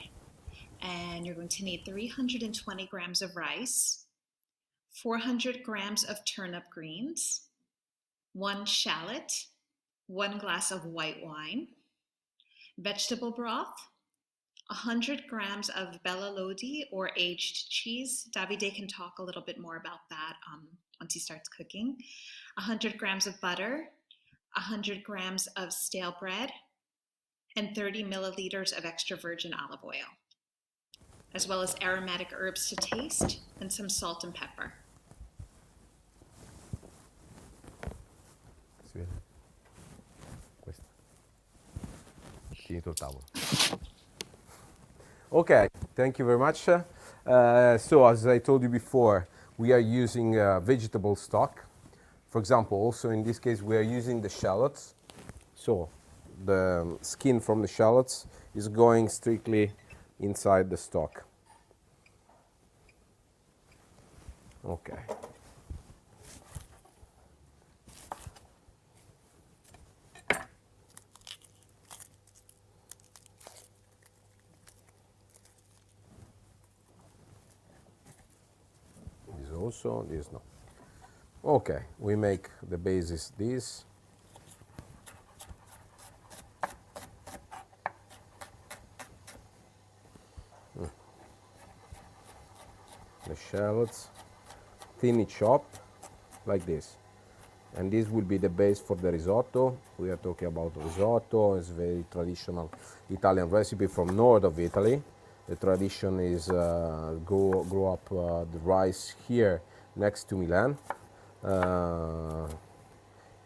And you're going to need 320 grams of rice, 400 grams of turnip greens, one shallot, 1 glass of white wine, vegetable broth, 100 grams of Bella Lodi or aged cheese. Davide can talk a little bit more about that once he starts cooking. 100 grams of butter, 100 grams of stale bread, and 30 milliliters of extra virgin olive oil, as well as aromatic herbs to taste and some salt and pepper. Si vede? Questo. Finito il tavolo. Okay, thank you very much. So as I told you before, we are using vegetable stock. For example, also in this case, we are using the shallots. So the skin from the shallots is going strictly inside the stock. Okay. This also, this no. Okay, we make the basis this. The shallots, thinly chopped, like this. And this will be the base for the risotto. We are talking about risotto. It's a very traditional Italian recipe from north of Italy. The tradition is grow up the rice here next to Milan,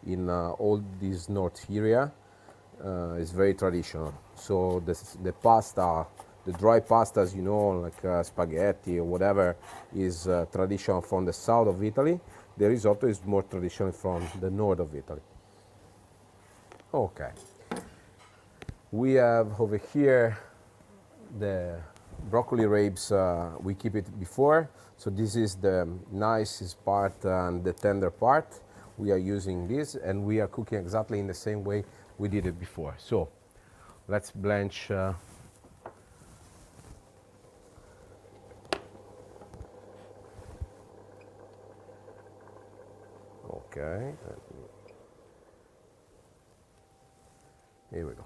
in all this north area. It's very traditional. So the pasta, the dry pastas, you know, like spaghetti or whatever, is traditional from the south of Italy. The risotto is more traditional from the north of Italy. Okay. We have over here the broccoli rabes. We keep it before. So this is the nicest part and the tender part. We are using this and we are cooking exactly in the same way we did it before. So let's blanch okay. Here we go.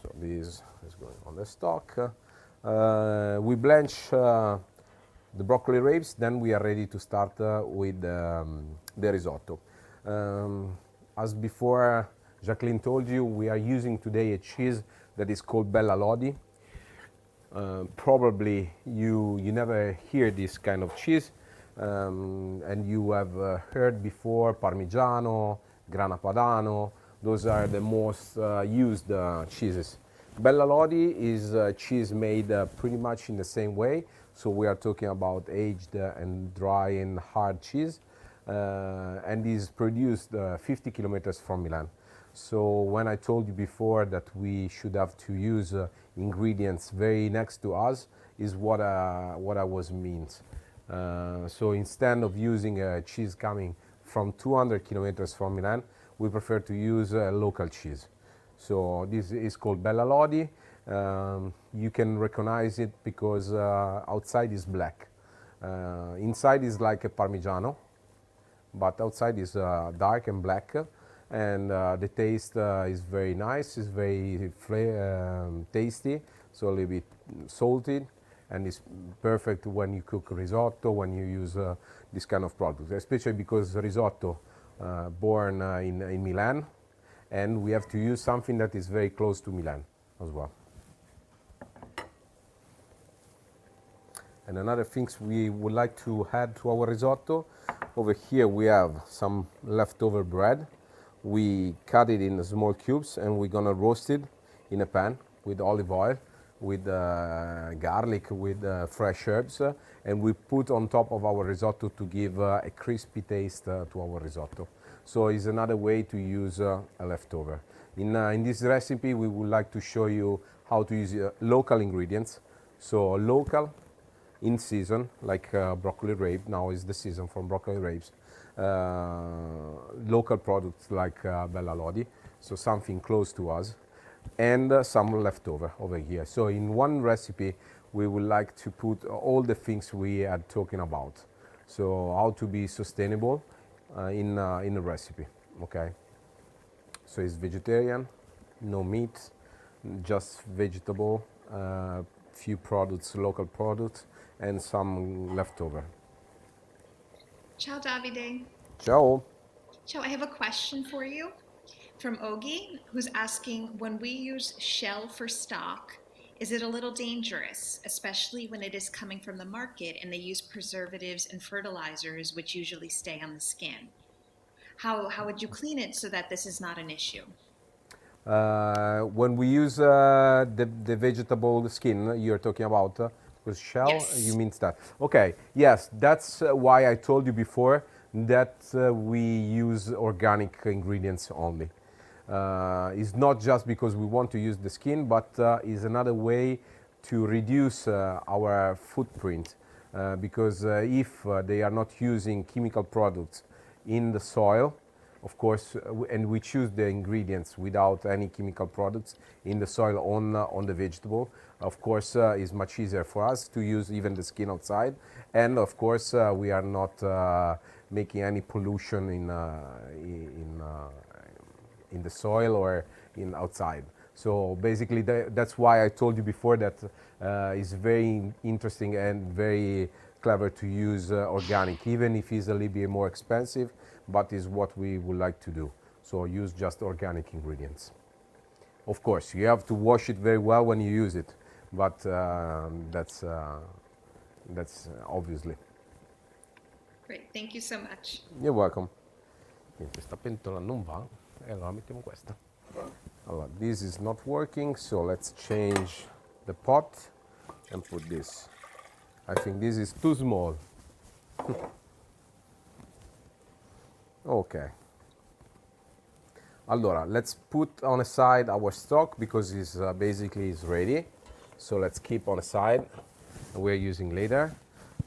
So this is going on the stock. We blanch the broccoli rabes, then we are ready to start with the risotto. As before, Jacqueline told you, we are using today a cheese that is called Bella Lodi. Probably you never hear this kind of cheese, and you have heard before Parmigiano, Grana Padano. Those are the most used cheeses. Bella Lodi is cheese made pretty much in the same way. So we are talking about aged and dry and hard cheese, and is produced 50 kilometers from Milan. So when I told you before that we should have to use ingredients very next to us, is what I was means. So instead of using a cheese coming from 200 kilometers from Milan, we prefer to use local cheese. So this is called Bella Lodi. You can recognize it because outside is black. Inside is like a Parmigiano, but outside is dark and black. And the taste is very nice, it's very tasty, so a little bit salty, and it's perfect when you cook risotto, when you use this kind of product, especially because risotto born in Milan, and we have to use something that is very close to Milan as well. And another things we would like to add to our risotto, over here we have some leftover bread. We cut it in small cubes and we're gonna roast it in a pan with olive oil, with garlic, with fresh herbs, and we put on top of our risotto to give a crispy taste to our risotto. So it's another way to use a leftover. In this recipe we would like to show you how to use local ingredients. So local, in season, like broccoli rabe. Now is the season for broccoli rabes. Local products like Bella Lodi, so something close to us, and some leftover over here. So in one recipe, we would like to put all the things we are talking about. So how to be sustainable in a recipe, okay? So it's vegetarian, no meat, just vegetable, few products, local products, and some leftover. Ciao, Davide. Ciao. Ciao, I have a question for you from Ogi, who's asking, when we use shell for stock, is it a little dangerous, especially when it is coming from the market and they use preservatives and fertilizers, which usually stay on the skin? How would you clean it so that this is not an issue? When we use the vegetable skin you're talking about, with shell, you Yes. mean that? Okay, yes, that's why I told you before that we use organic ingredients only. It's not just because we want to use the skin, but is another way to reduce our footprint. Because if they are not using chemical products in the soil, of course, and we choose the ingredients without any chemical products in the soil on the vegetable. Of course, it's much easier for us to use even the skin outside, and of course, we are not making any pollution in the soil or in outside. So basically, that's why I told you before that it's very interesting and very clever to use organic, even if it's a little bit more expensive, but is what we would like to do. So use just organic ingredients. Of course, you have to wash it very well when you use it, but that's obviously. Great, thank you so much. You're welcome. Questa pentola non va, e allora mettiamo questa. Allora, this is not working, so let's change the pot and put this. I think this is too small. Okay. Allora, let's put on a side our stock because it's basically is ready. So let's keep on a side. We're using later.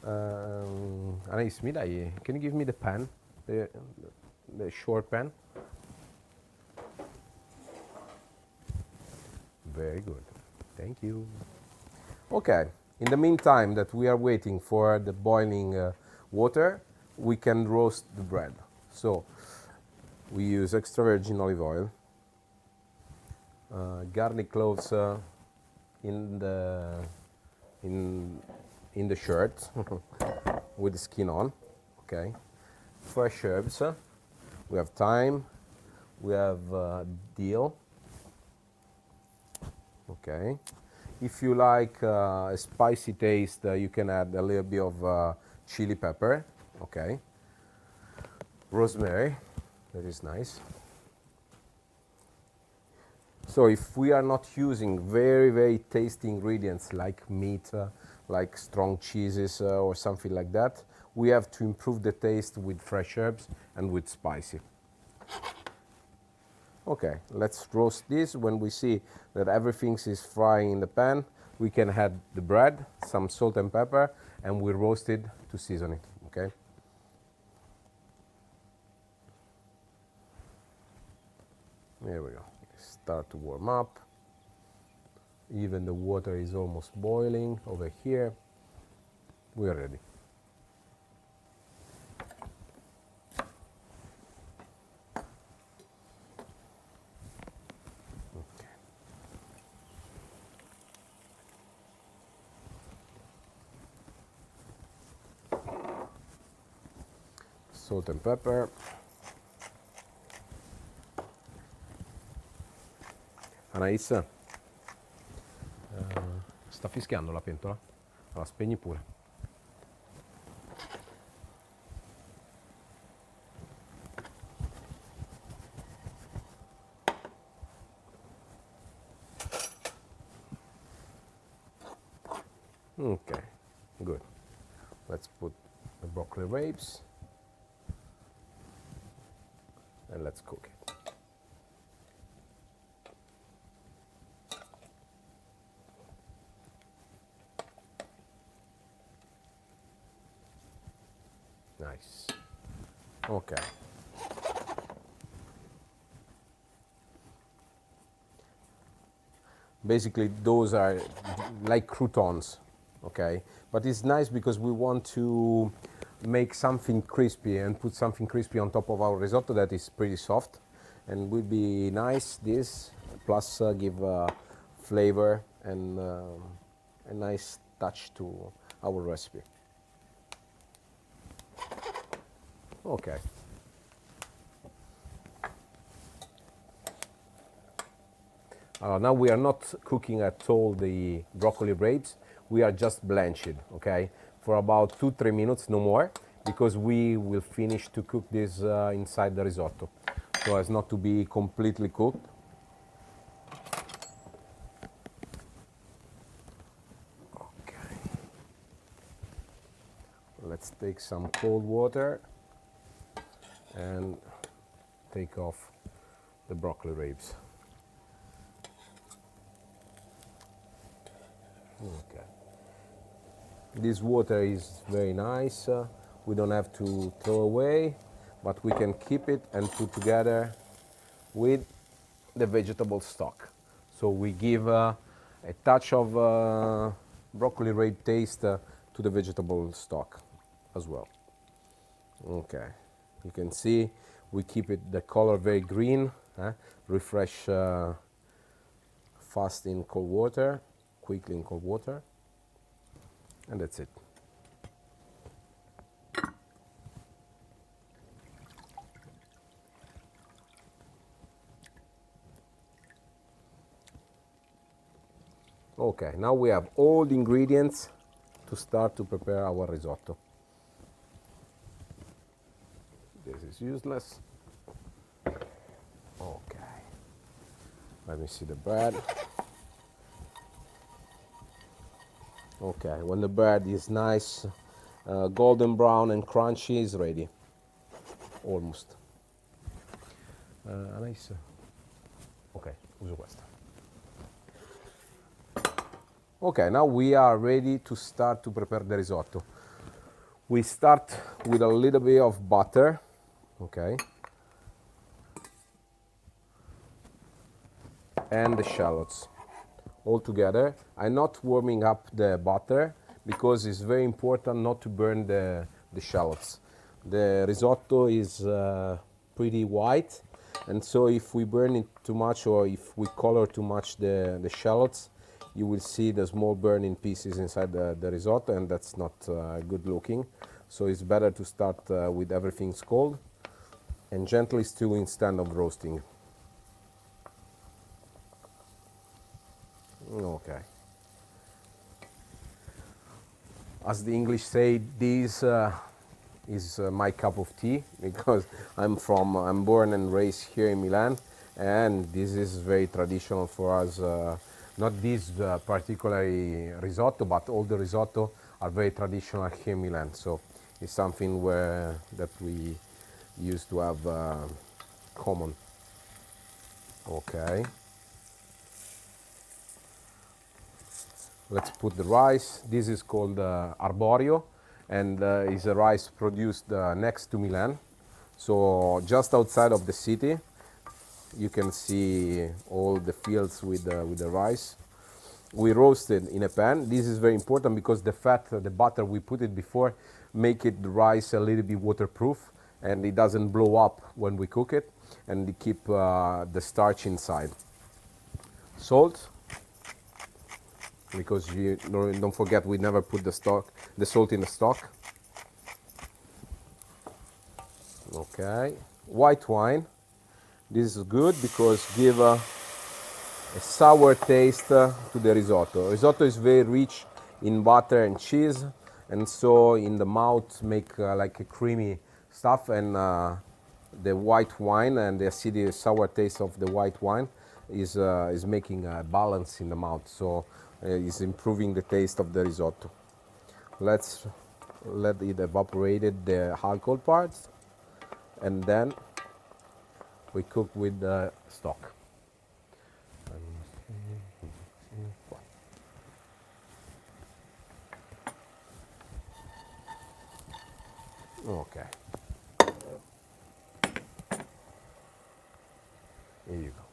Anais, can you give me the pan, the short pan? Very good. Thank you. Okay. In the meantime that we are waiting for the boiling water, we can roast the bread. So we use extra virgin olive oil, garlic cloves in the shirt with the skin on. Okay, fresh herbs. We have thyme. We have dill. Okay. If you like a spicy taste, you can add a little bit of chili pepper. Okay. Rosemary, that is nice. So if we are not using very, very tasty ingredients like meat, like strong cheeses or something like that, we have to improve the taste with fresh herbs and with spicy. Okay, let's roast this. When we see that everything is frying in the pan, we can add the bread, some salt and pepper, and we roast it to season it, okay? There we go. Start to warm up. Even the water is almost boiling over here. We're ready. Okay. Salt and pepper. Anais, sta fischiando la pentola? La spegni pure. Okay, good. Let's put the broccoli rabes and let's cook it. Nice. Okay. Basically, those are like croutons, okay? But it's nice because we want to make something crispy and put something crispy on top of our risotto that is pretty soft, and would be nice this, plus give flavor and a nice touch to our recipe. Okay. Now we are not cooking at all the broccoli rabes, we are just blanching, okay? For about 2-3 minutes, no more, because we will finish to cook this inside the risotto, so as not to be completely cooked. Okay. Let's take some cold water and take off the broccoli rabes. Okay. This water is very nice. We don't have to throw away, but we can keep it and put together with the vegetable stock. So we give a touch of broccoli rabe taste to the vegetable stock as well. Okay, you can see we keep it the color very green, refresh fast in cold water, quickly in cold water, and that's it. Okay, now we have all the ingredients to start to prepare our risotto. This is useless. Okay, let me see the bread. Okay, when the bread is nice, golden brown and crunchy, it's ready. Almost. Nice. Ok, uso questa. Okay, now we are ready to start to prepare the risotto. We start with a little bit of butter, okay, and the shallots all together. I'm not warming up the butter because it's very important not to burn the shallots. The risotto is pretty white, and so if we burn it too much or if we color too much the shallots, you will see the small burning pieces inside the risotto, and that's not good looking. So it's better to start with everything cold and gently stew instead of roasting. Okay. As the English say, this is my cup of tea, because I'm born and raised here in Milan, and this is very traditional for us. Not this particular risotto, but all the risotto are very traditional here in Milan. So it's something that we used to have common. Okay. Let's put the rice. This is called arborio, and is a rice produced next to Milan. So just outside of the city, you can see all the fields with the rice. We roast it in a pan. This is very important because the fat, the butter we put it before, make it the rice a little bit waterproof, and it doesn't blow up when we cook it, and it keep the starch inside. Salt, because you don't forget we never put the salt in the stock. Okay, white wine. This is good because give a sour taste to the risotto. Risotto is very rich in butter and cheese, and so in the mouth make like a creamy stuff, and the white wine and the acidic sour taste of the white wine is making a balance in the mouth, so is improving the taste of the risotto. Let's let it evaporate the alcohol parts, and then we cook with the stock. Okay. Here you go.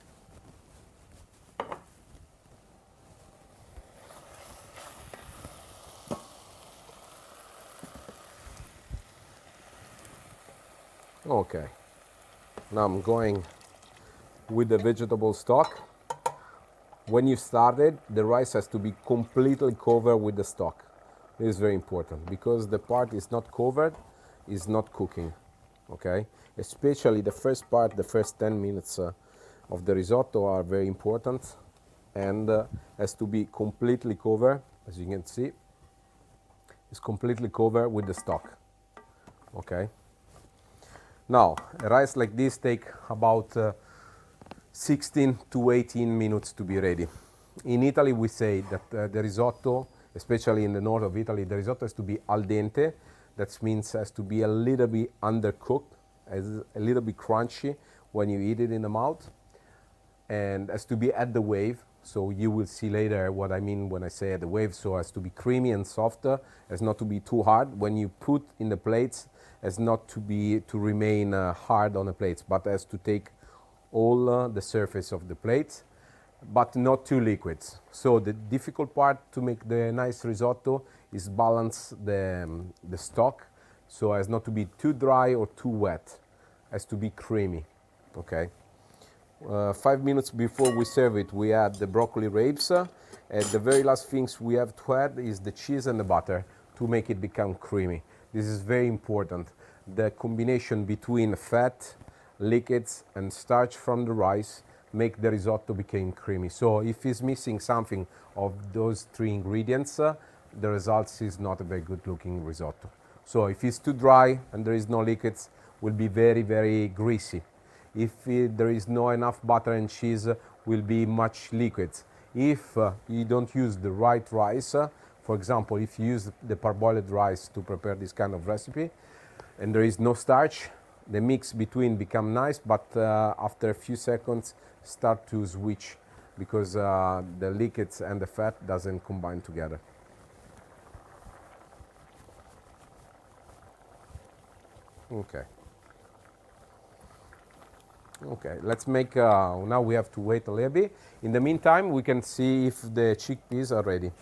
Okay. Now I'm going with the vegetable stock. When you started, the rice has to be completely covered with the stock. This is very important because the part is not covered, is not cooking. Okay, especially the first part, the first 10 minutes of the risotto are very important, and has to be completely covered. As you can see, it's completely covered with the stock. Okay. Now, a rice like this take about 16 to 18 minutes to be ready. In Italy, we say that the risotto, especially in the north of Italy, the risotto has to be al dente. That means has to be a little bit undercooked, a little bit crunchy when you eat it in the mouth, and has to be at the wave. So you will see later what I mean when I say at the wave. So has to be creamy and softer, as not to be too hard. When you put in the plates, as not to remain hard on the plates, but as to take all the surface of the plates, but not too liquid. So the difficult part to make the nice risotto is balance the stock, so as not to be too dry or too wet, as to be creamy. Okay. 5 minutes before we serve it, we add the broccoli rabes, and the very last things we have to add is the cheese and the butter to make it become creamy. This is very important. The combination between fat, liquids, and starch from the rice make the risotto become creamy. So if it's missing something of those three ingredients, the results is not a very good looking risotto. So if it's too dry and there is no liquids, will be very, very greasy. If there is no enough butter and cheese, will be much liquids. If you don't use the right rice, for example, if you use the parboiled rice to prepare this kind of recipe, and there is no starch, the mix between become nice, but after a few seconds start to switch because the liquids and the fat doesn't combine together. Okay. Okay, let's make, now we have to wait a little bit. In the meantime, we can see if the chickpeas are ready.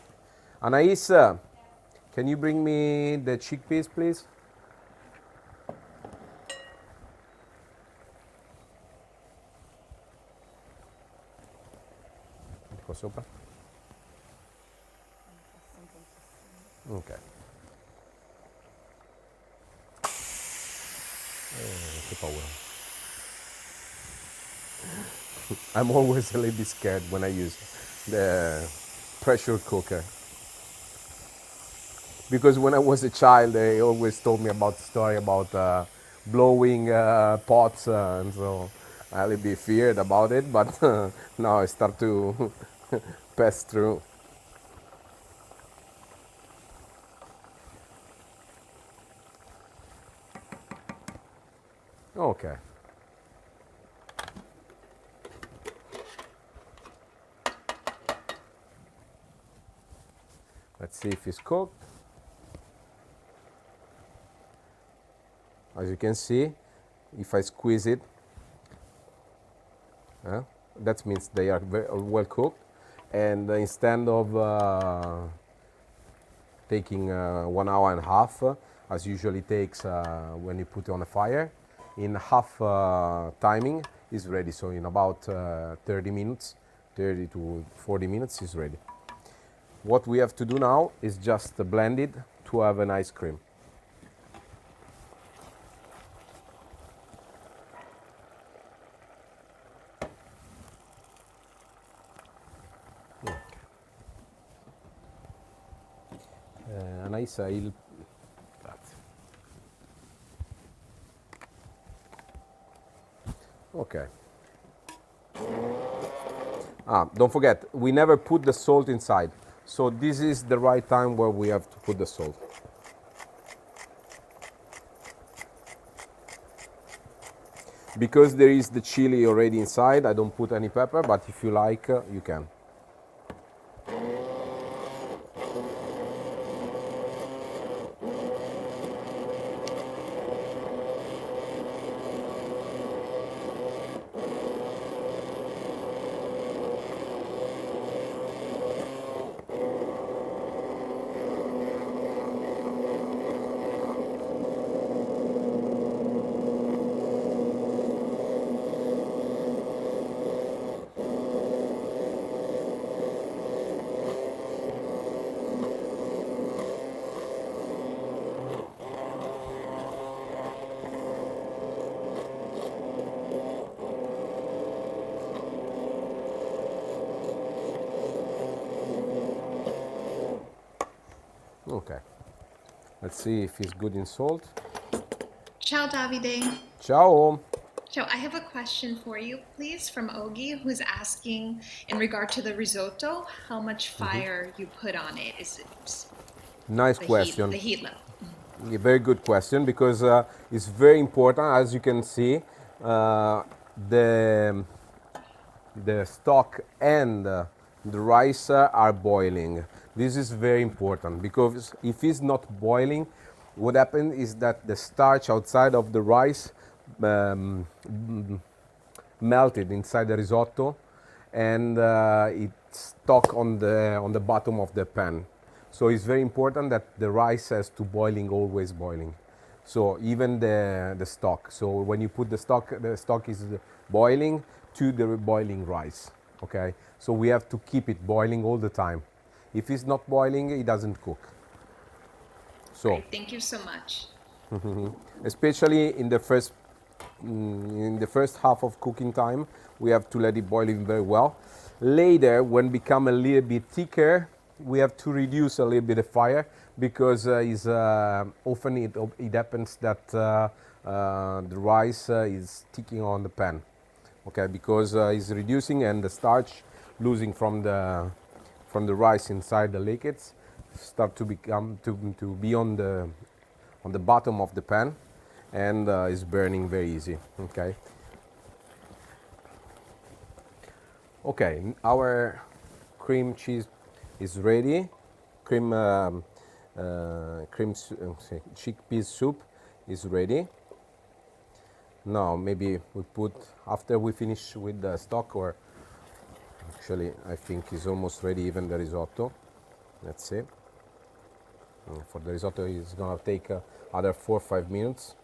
Anais, can you bring me the chickpeas, please? Qua sopra? Ok. Che paura. I'm always a little bit scared when I use the pressure cooker. Because when I was a child, they always told me about the story about blowing pots, and so I a little bit feared about it, but now I start to pass through. Okay. Let's see if it's cooked. As you can see, if I squeeze it, that means they are very well cooked. And instead of taking 1 hour and a half, as usually takes when you put it on a fire, in half timing is ready. So in about 30 minutes, 30 to 40 minutes is ready. What we have to do now is just blend it to have an ice cream. nice. Grazie. Okay. Don't forget, we never put the salt inside. So this is the right time where we have to put the salt. Because there is the chili already inside, I don't put any pepper, but if you like, you can. Okay, let's see if it's good in salt. Ciao, Davide. Ciao! So I have a question for you, please, from Ogi, who's asking in regard to the risotto, how much fire you put on it. Is it Nice the question. heat level? A very good question, because it's very important. As you can see, the stock and the rice are boiling. This is very important, because if it's not boiling, what happens is that the starch outside of the rice melted inside the risotto, and it's stuck on the bottom of the pan. So it's very important that the rice has to boiling, always boiling. So even the stock. So when you put the stock is boiling to the boiling rice. Okay. So we have to keep it boiling all the time. If it's not boiling, it doesn't cook. So Great, thank you so much. especially in the first half of cooking time, we have to let it boil in very well. Later, when it become a little bit thicker, we have to reduce a little bit of fire, because often it happens that the rice is sticking on the pan. Okay, because it's reducing, and the starch losing from the rice inside the liquids start to become to be on the bottom of the pan, and is burning very easy. Okay. Okay, our cream cheese is ready. Chickpeas soup is ready. Now maybe we put, after we finish with the stock, or actually I think it's almost ready, even the risotto. Let's see. For the risotto, it's gonna take other 4 or 5 minutes.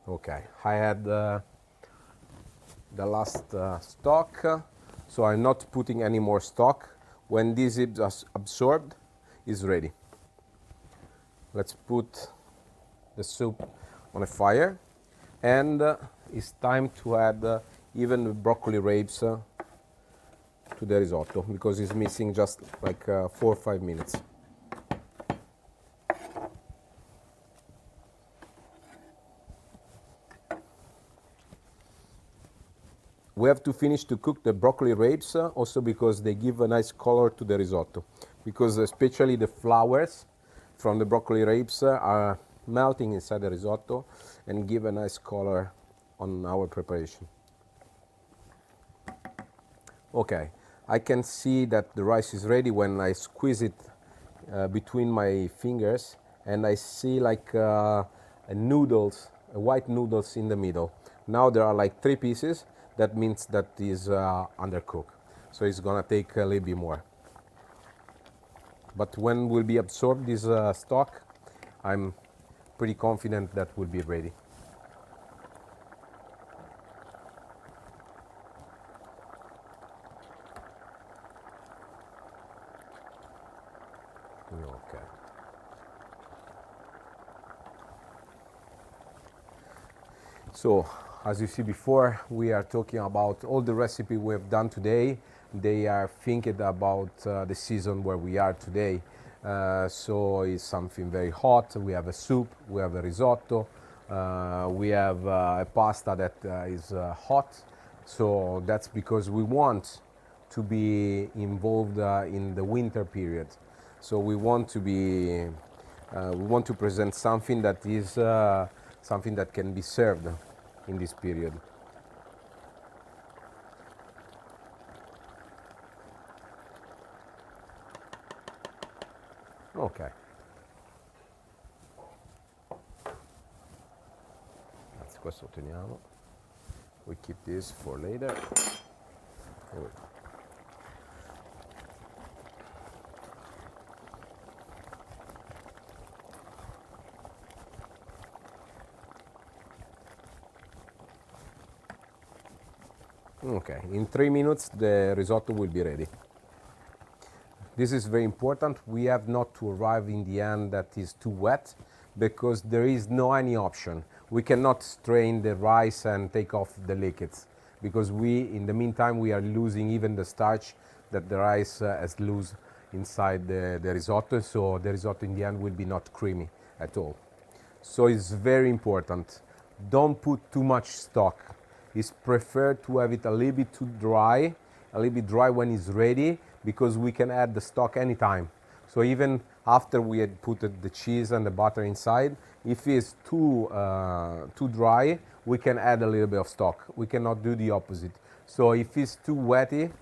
Okay, I had the last stock, so I'm not putting any more stock. When this is absorbed, it's ready. Let's put the soup on a fire, and it's time to add even the broccoli rabes to the risotto, because it's missing just like 4 or 5 minutes. We have to finish to cook the broccoli rabes also because they give a nice color to the risotto, because especially the flowers from the broccoli rabes are melting inside the risotto and give a nice color on our preparation. Okay, I can see that the rice is ready when I squeeze it between my fingers, and I see like noodles, white noodles in the middle. Now there are like 3 pieces. That means that is undercooked. So it's gonna take a little bit more. But when will be absorbed this stock, I'm pretty confident that will be ready. Okay. So, as you see before, we are talking about all the recipe we have done today. they are thinking about the season where we are today. So it's something very hot. We have a soup, we have a risotto, we have a pasta that is hot. So that's because we want to be involved in the winter period. So we want to be, we want to present something that is something that can be served in this period. Ok, anzi questo lo teniamo, we keep this for later. Here we go. Okay, in 3 minutes the risotto will be ready. This is very important. We have not to arrive in the end that is too wet, because there is no any option. We cannot strain the rice and take off the liquids, because in the meantime we are losing even the starch that the rice has loose inside the risotto, so the risotto in the end will be not creamy at all. So it's very important. Don't put too much stock. It's preferred to have it a little bit too dry, a little bit dry when it's ready, because we can add the stock anytime. So even after we had put the cheese and the butter inside, if it's too dry, we can add a little bit of stock. We cannot do the opposite. So if it's too wetty,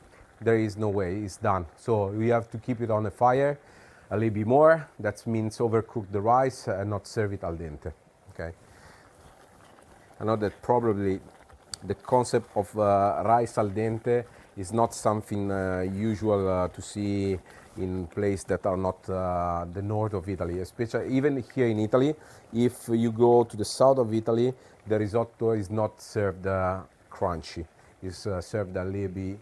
there is no way, it's done. So we have to keep it on the fire a little bit more. That means overcook the rice and not serve it al dente. Okay. I know that probably the concept of rice al dente is not something usual to see in places that are not the north of Italy. Especially even here in Italy, if you go to the south of Italy, the risotto is not served crunchy. It's served a little bit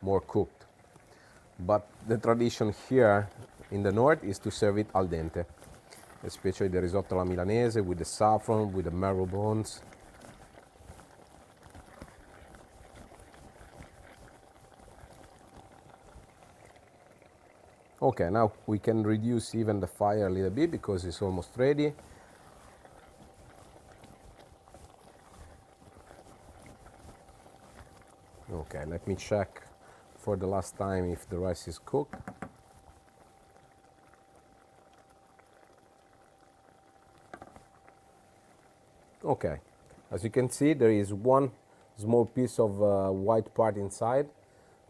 more cooked. But the tradition here in the north is to serve it al dente, especially the risotto alla milanese with the saffron, with the marrow bones. Okay, now we can reduce even the fire a little bit because it's almost ready. Okay, let me check for the last time if the rice is cooked. Okay, as you can see, there is one small piece of white part inside.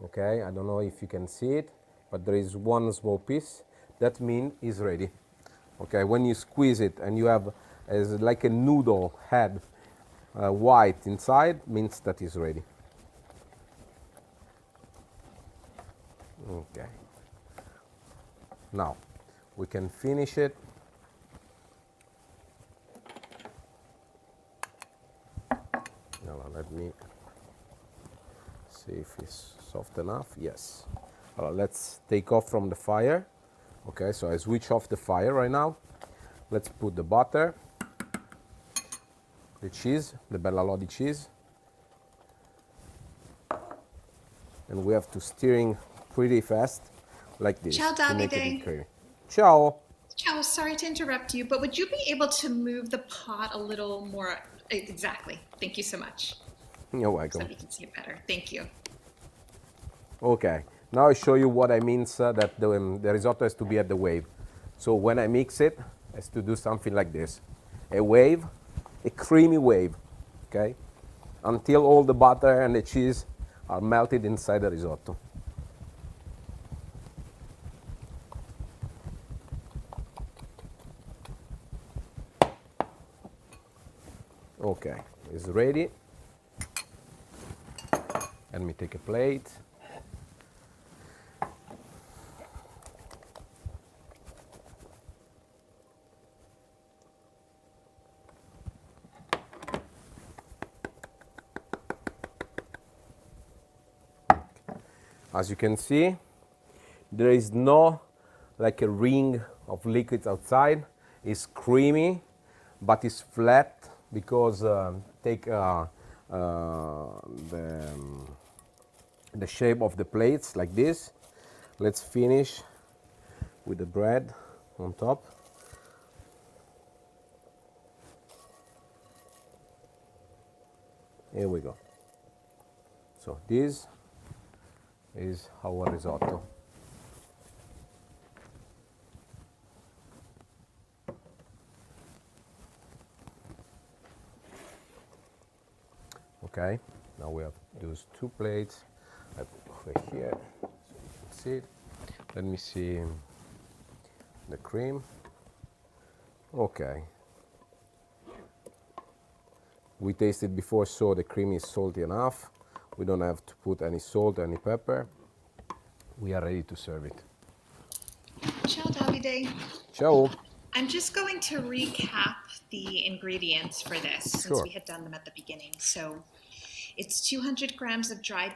Okay, I don't know if you can see it, but there is one small piece. That means it's ready. Okay, when you squeeze it and you have as like a noodle head white inside, means that is ready. Okay, now we can finish it. Now let me see if it's soft enough. Yes. Let's take off from the fire. Okay, so I switch off the fire right now. Let's put the butter, the cheese, the Bella Lodi cheese, and we have to stirring pretty fast like this. Ciao, to make it Davide. creamy. Ciao. Ciao, sorry to interrupt you, but would you be able to move the pot a little more? Exactly. Thank you so much. You're So welcome. that we can see it better. Thank you. Okay, now I show you what I mean that the risotto has to be at the wave. So when I mix it, it has to do something like this. A wave, a creamy wave, okay? Until all the butter and the cheese are melted inside the risotto. Okay, it's ready. Let me take a plate. As you can see, there is no like a ring of liquids outside. It's creamy, but it's flat because take the the shape of the plates like this. Let's finish with the bread on top. Here we go. So this is our risotto. Okay, now we have those two plates. I put over here so you can see it. Let me see the cream. Okay. We tasted before, so the cream is salty enough. We don't have to put any salt, any pepper. We are ready to serve it. Ciao, Davide. Ciao. I'm just going to recap the ingredients for this since Sure. we had done them at the beginning. So it's 200 grams of dried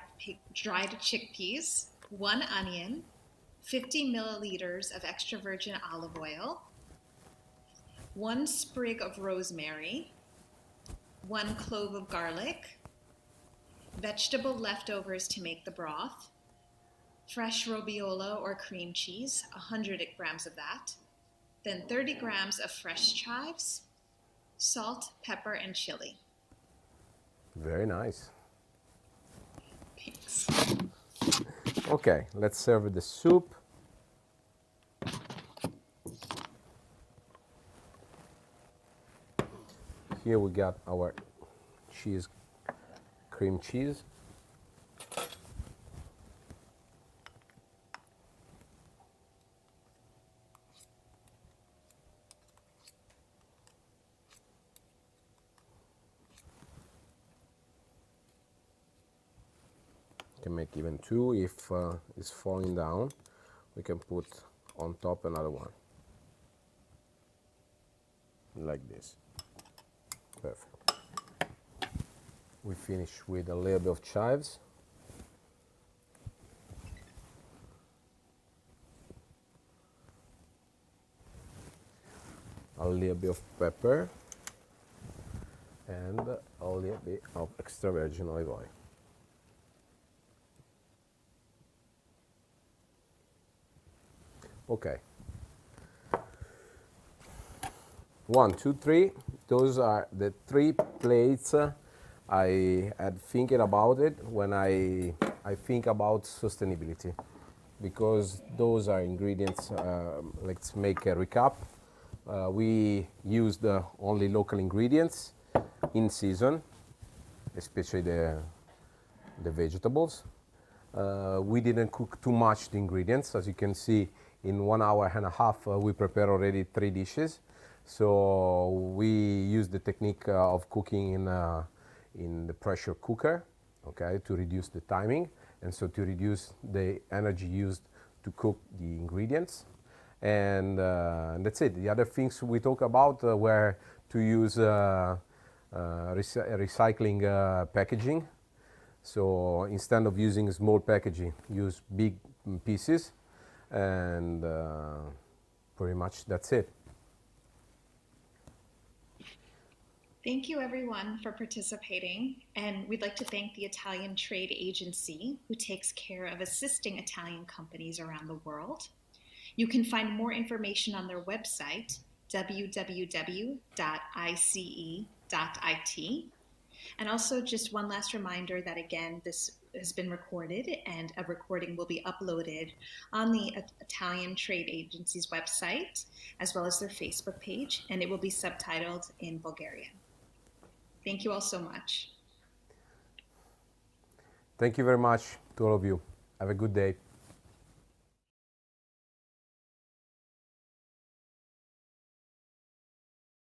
chickpeas, 1 onion, 50 milliliters of extra virgin olive oil, 1 sprig of rosemary, 1 clove of garlic, vegetable leftovers to make the broth, fresh robiola or cream cheese, 100 grams of that, then 30 grams of fresh chives, salt, pepper, and chili. Very nice. Thanks. Okay, let's serve the soup. Here we got our cheese, cream cheese. Can make even two if it's falling down. We can put on top another one like this. Perfect. We finish with a little bit of chives. A little bit of pepper and a little bit of extra virgin olive oil. Okay. 1, 2, 3. Those are the 3 plates I had thinking about it when I think about sustainability, because those are ingredients. Let's make a recap. We used only local ingredients in season, especially the vegetables. We didn't cook too much the ingredients. As you can see, in 1 hour and a half, we prepare already 3 dishes. So we use the technique of cooking in the pressure cooker, okay, to reduce the timing, and so to reduce the energy used to cook the ingredients. And that's it. The other things we talk about were to use recycling packaging. So instead of using small packaging, use big pieces, and pretty much that's it. Thank you, everyone, for participating. And we'd like to thank the Italian Trade Agency, who takes care of assisting Italian companies around the world. You can find more information on their website, www.ice.it. And also, just one last reminder that, again, this has been recorded and a recording will be uploaded on the Italian Trade Agency's website, as well as their Facebook page, and it will be subtitled in Bulgarian. Thank you all so much. Thank you very much to all of you. Have a good day.